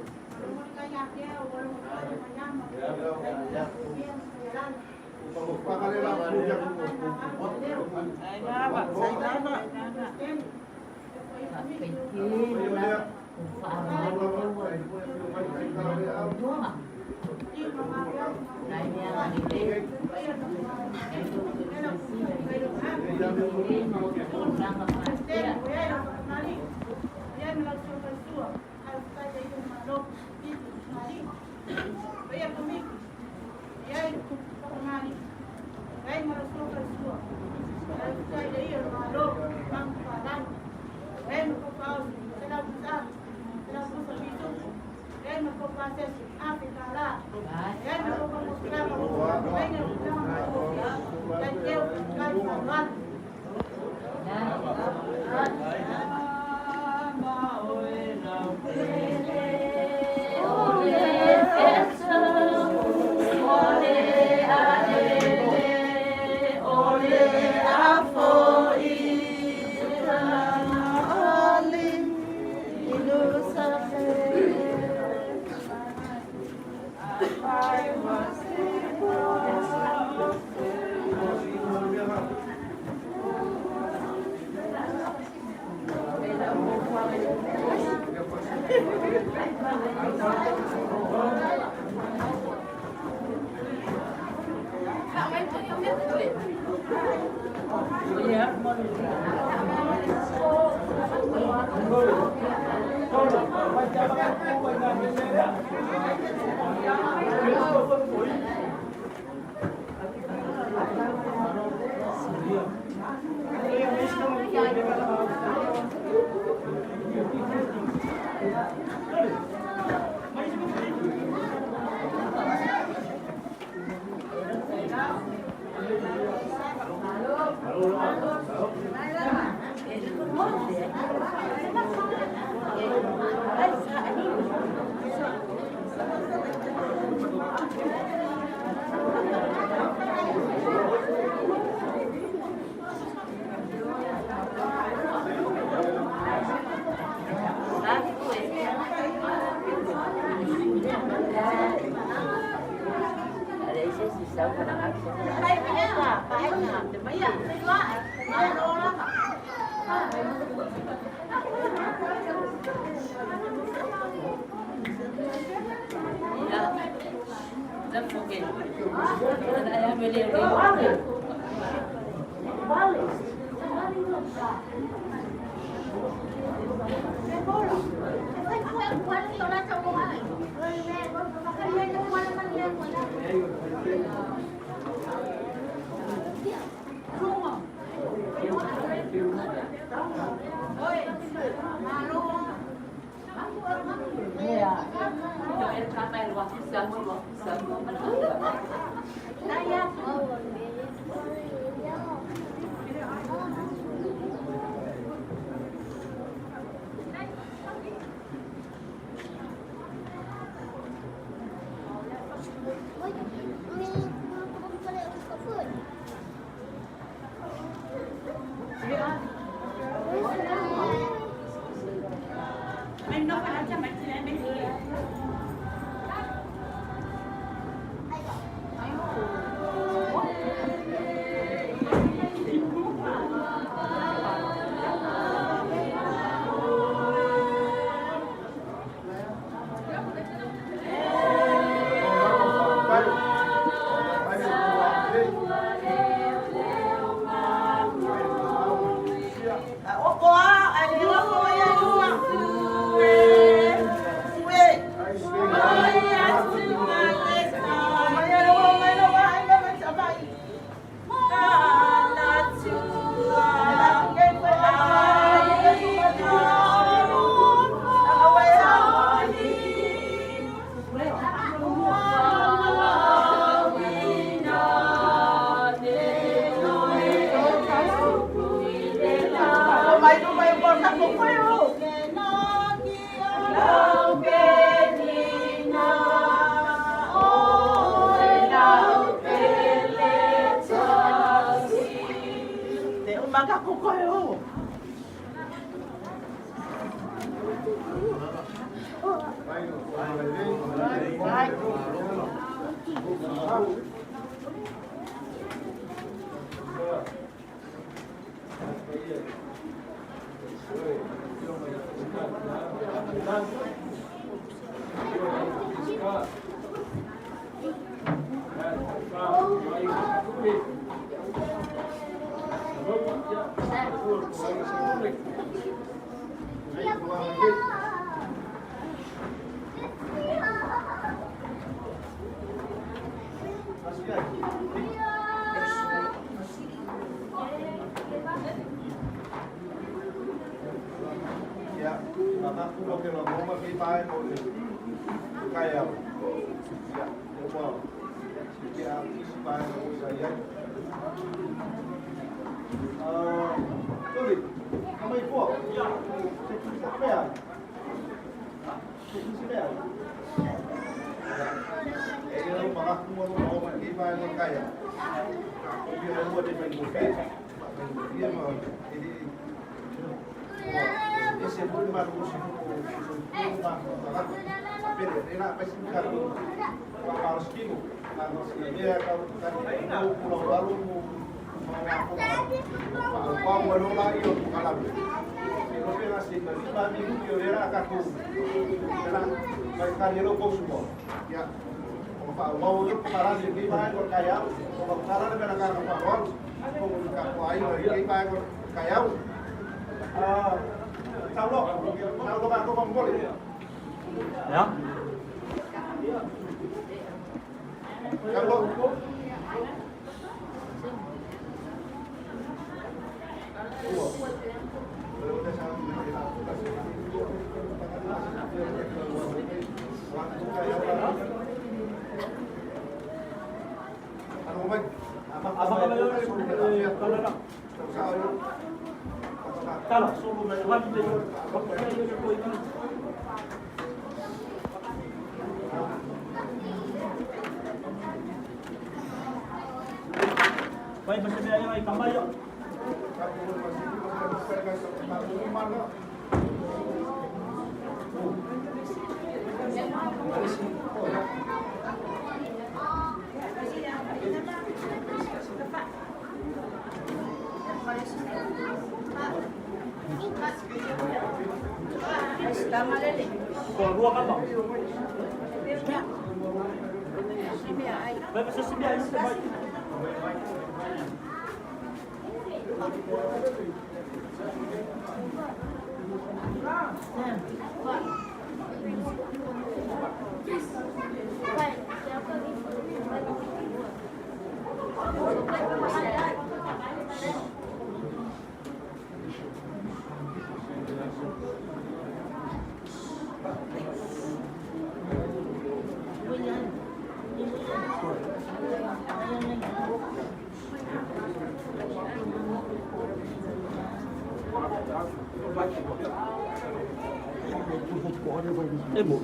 Aku kayo. Ya, maka aku mau kira mau pergi pakai boleh. Kaya. Ya, coba. Sikit supaya saya. Sorry. Kamu ikut? Ya. Siapa ya? Siapa ya? Ini maka aku mau pergi pakai kaya. Dia mau di Bangkok. Dia mau ini ese pun baru musim era pescar harus kilo dia kalau kan pulau baru mau baru lagi kalau tapi masih lima minggu dia era aku karena mereka dia lo semua ya mau itu para di mana kaya kalau para di mana kan Pak mau air dari kaya Tahu aku mau ya. Kalau kalau suruh lewat dia baik bersedia yang ikan bayar dua kapal. Baik bersedia ini baik. Bu.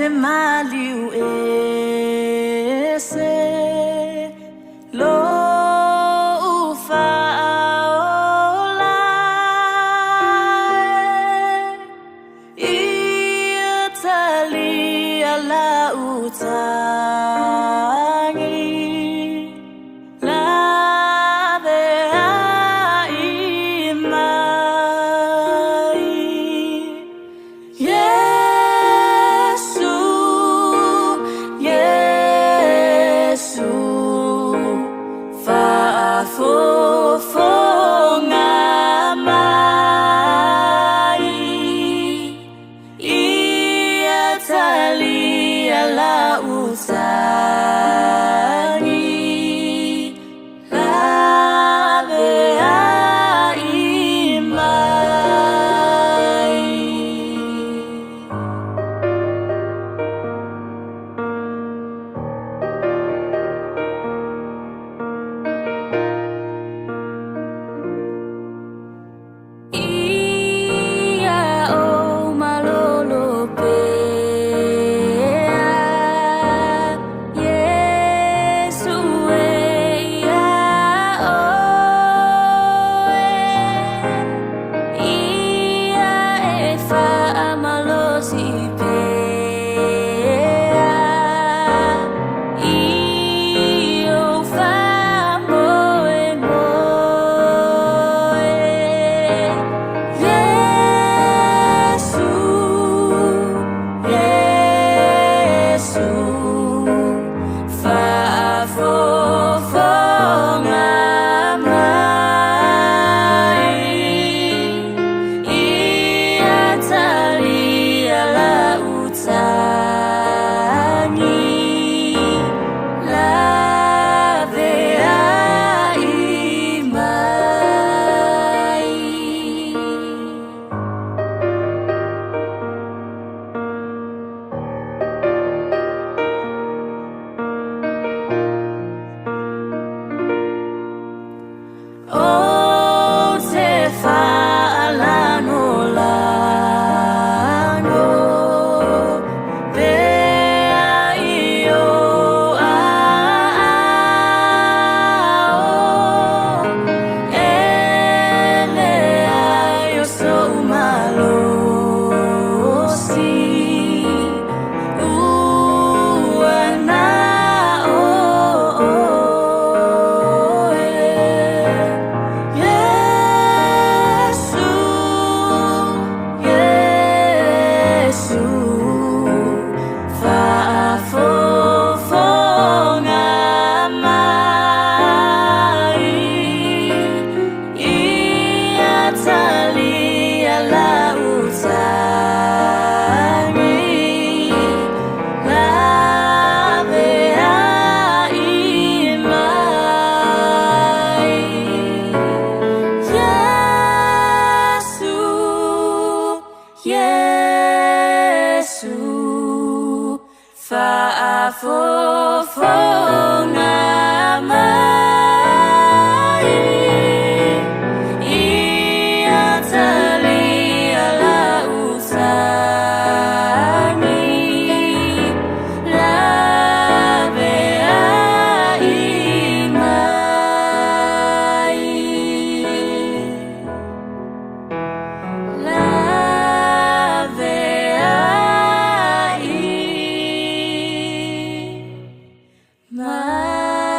te maliu e se lo ufa ola ia tali ala utangi la vea imai Yesu Yesu fa'afofonga mai ia tali ala utangi la vea imai Ia o malolo pea Yesu ia o Ia e whaamalosi pea I o whamoe moe Yesu Yesu fa'afofonga mai ia tali ala utangi la vea imai O te whaalano lano Pea i o ao Ele ai o sou malosi Ua na oe Yesu, Yesu, fa'afofonga mai ia tali ala utangi la vea imai Yesu, Yesu, fa'afofonga mai ia tali ala utangi la vea imai La vea imai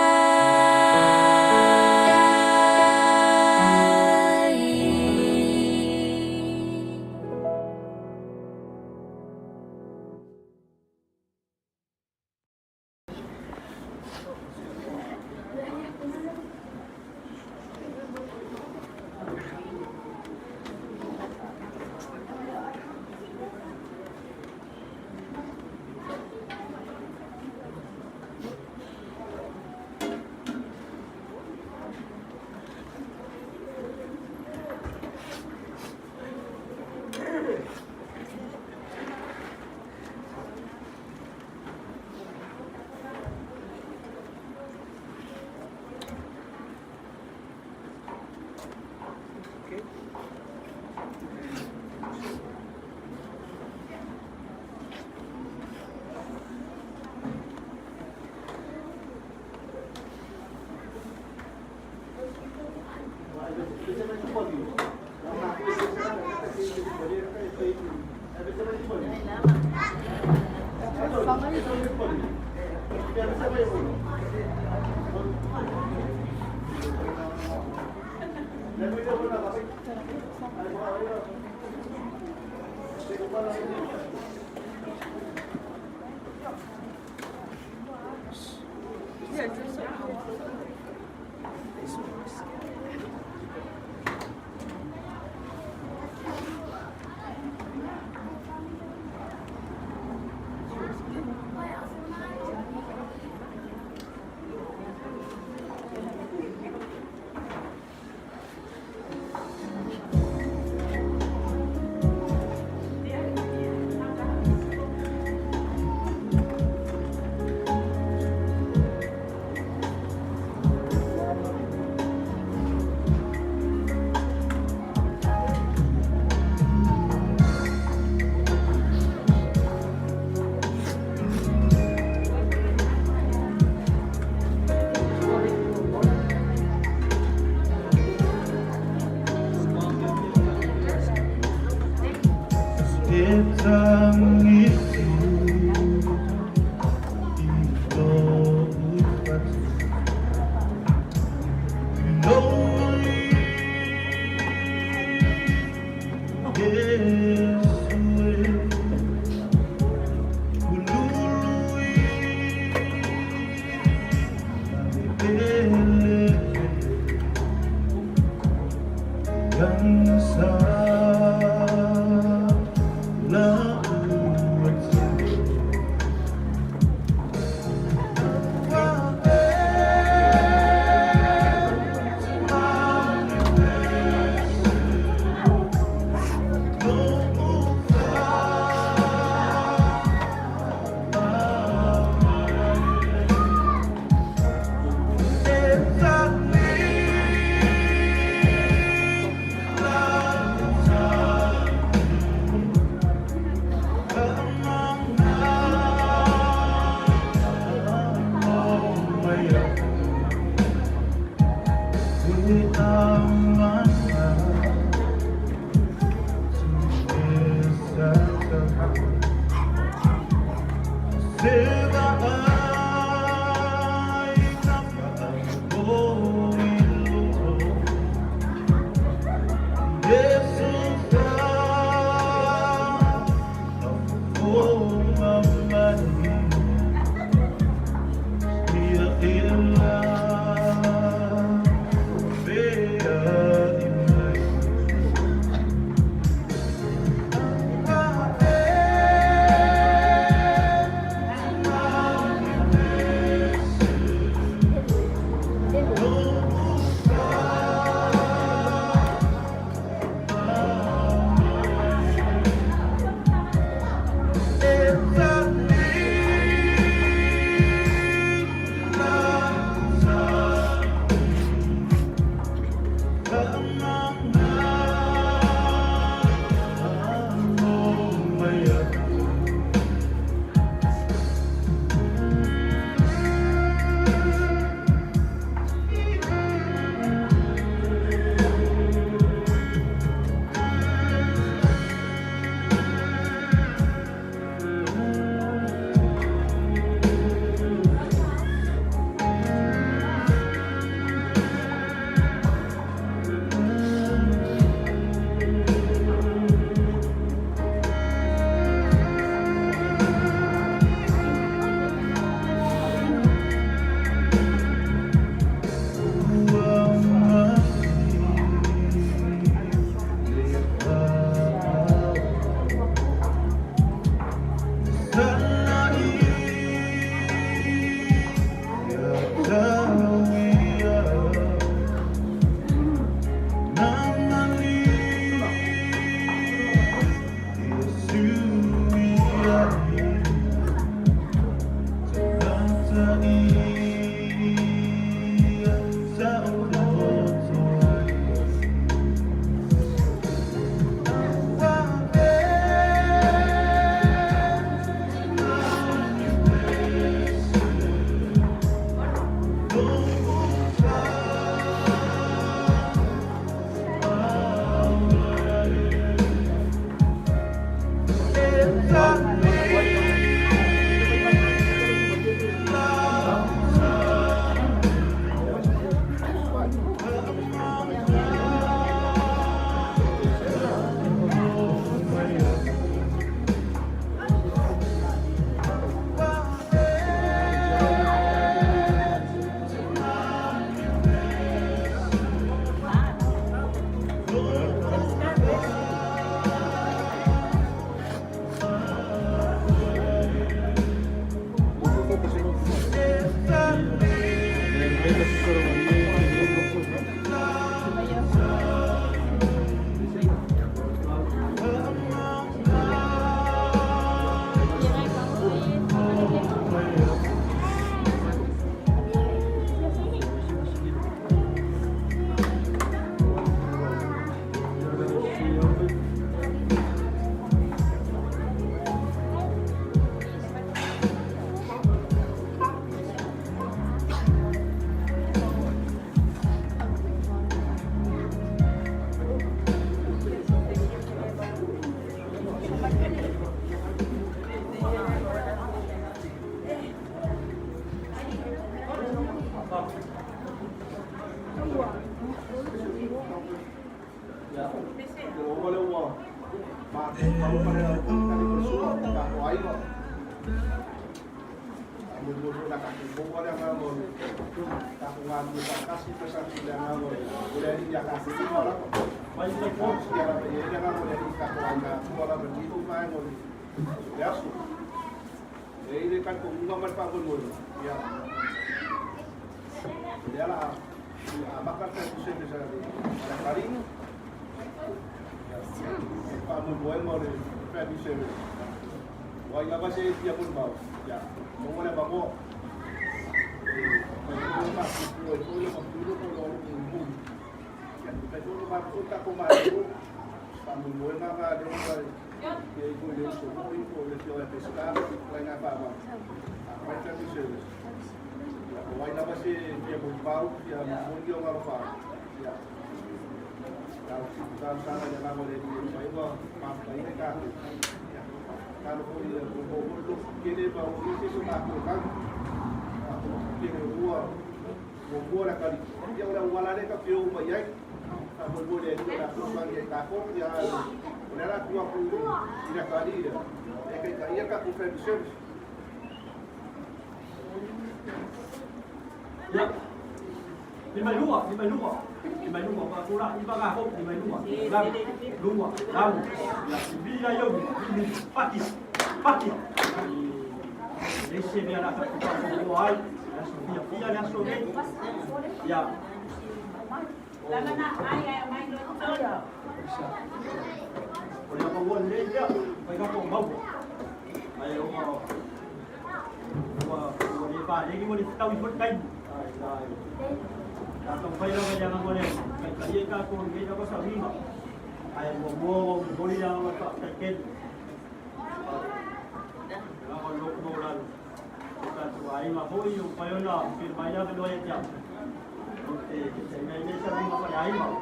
kali bersuah ka ko ai no mulu nak kasih bawa dia ngamo tak ngamo tak kasih pesan dia ngamo boleh dia kasih semua orang banyak sekali dia orang dia ngamo dia tak ngamo semua begitu main ngamo ya su ini kan kumpulan berpabun mulu ya dia lah bakal saya bisa ada kali ini Pak Mumboy mau di Februari service. Wah, nggak masih dia pun mau. Ya, mau mana bawa? Yang kita dulu mampu tak kumaru. Pak Mumboy mama dia mau dia ikut dia semua itu dia jual pesca, lain apa bang? Apa Februari service? Ya, wah, nggak masih dia pun mau dia mau dia nggak apa? Ya. Kalau sana jangan boleh dijual, mampu ini kan. Kalau dia berbuat kini baru ini sudah kan, kini buat kali. Dia orang walade kapiu bayar, kalau boleh dia berbuat dia takut dia, orang tua pun tidak kali dia. Dia kan profesor. Ya. Lima dua, Pak Kurang, lima kahok, lima dua, lalu, bila yau, pati, desi biar akan kita Vaovai, dia langsung ya. Lama nak main dulu. Oleh apa buat dia, mereka pun mau. Ayo mau lepas, lagi mau tahu ikut kain. Atau kaya ka jangan boleh. Kaya ka kung hindi ka sa lima. Ay mo boleh yang terkait. Kalau lok moral. Kita tu ay mahoy yung payo na firmaya kedua jam. Oke, kita ini sa lima pa ay mo.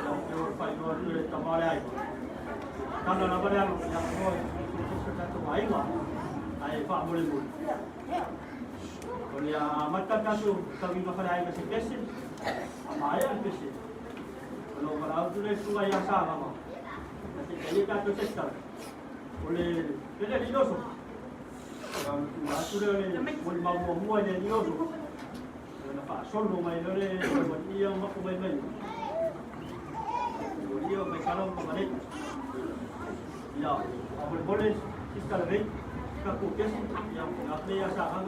Yung payo ni tamale ay. Kalau na ba yang mo kita tu ay mo. Ay pa boleh. Oleh mata kasu kami makalai masih pesin, amaya pesin. Kalau kalau tu le sungai yang sama mah, nanti kali kasu sektor. Oleh beda di dosu. Kalau tu le mau mua dia di dosu. Nampak sol rumah itu le buat dia mak main. Dia main kalau kemarin. Ya, boleh sekali lagi. Kaku pesin yang apa yang sama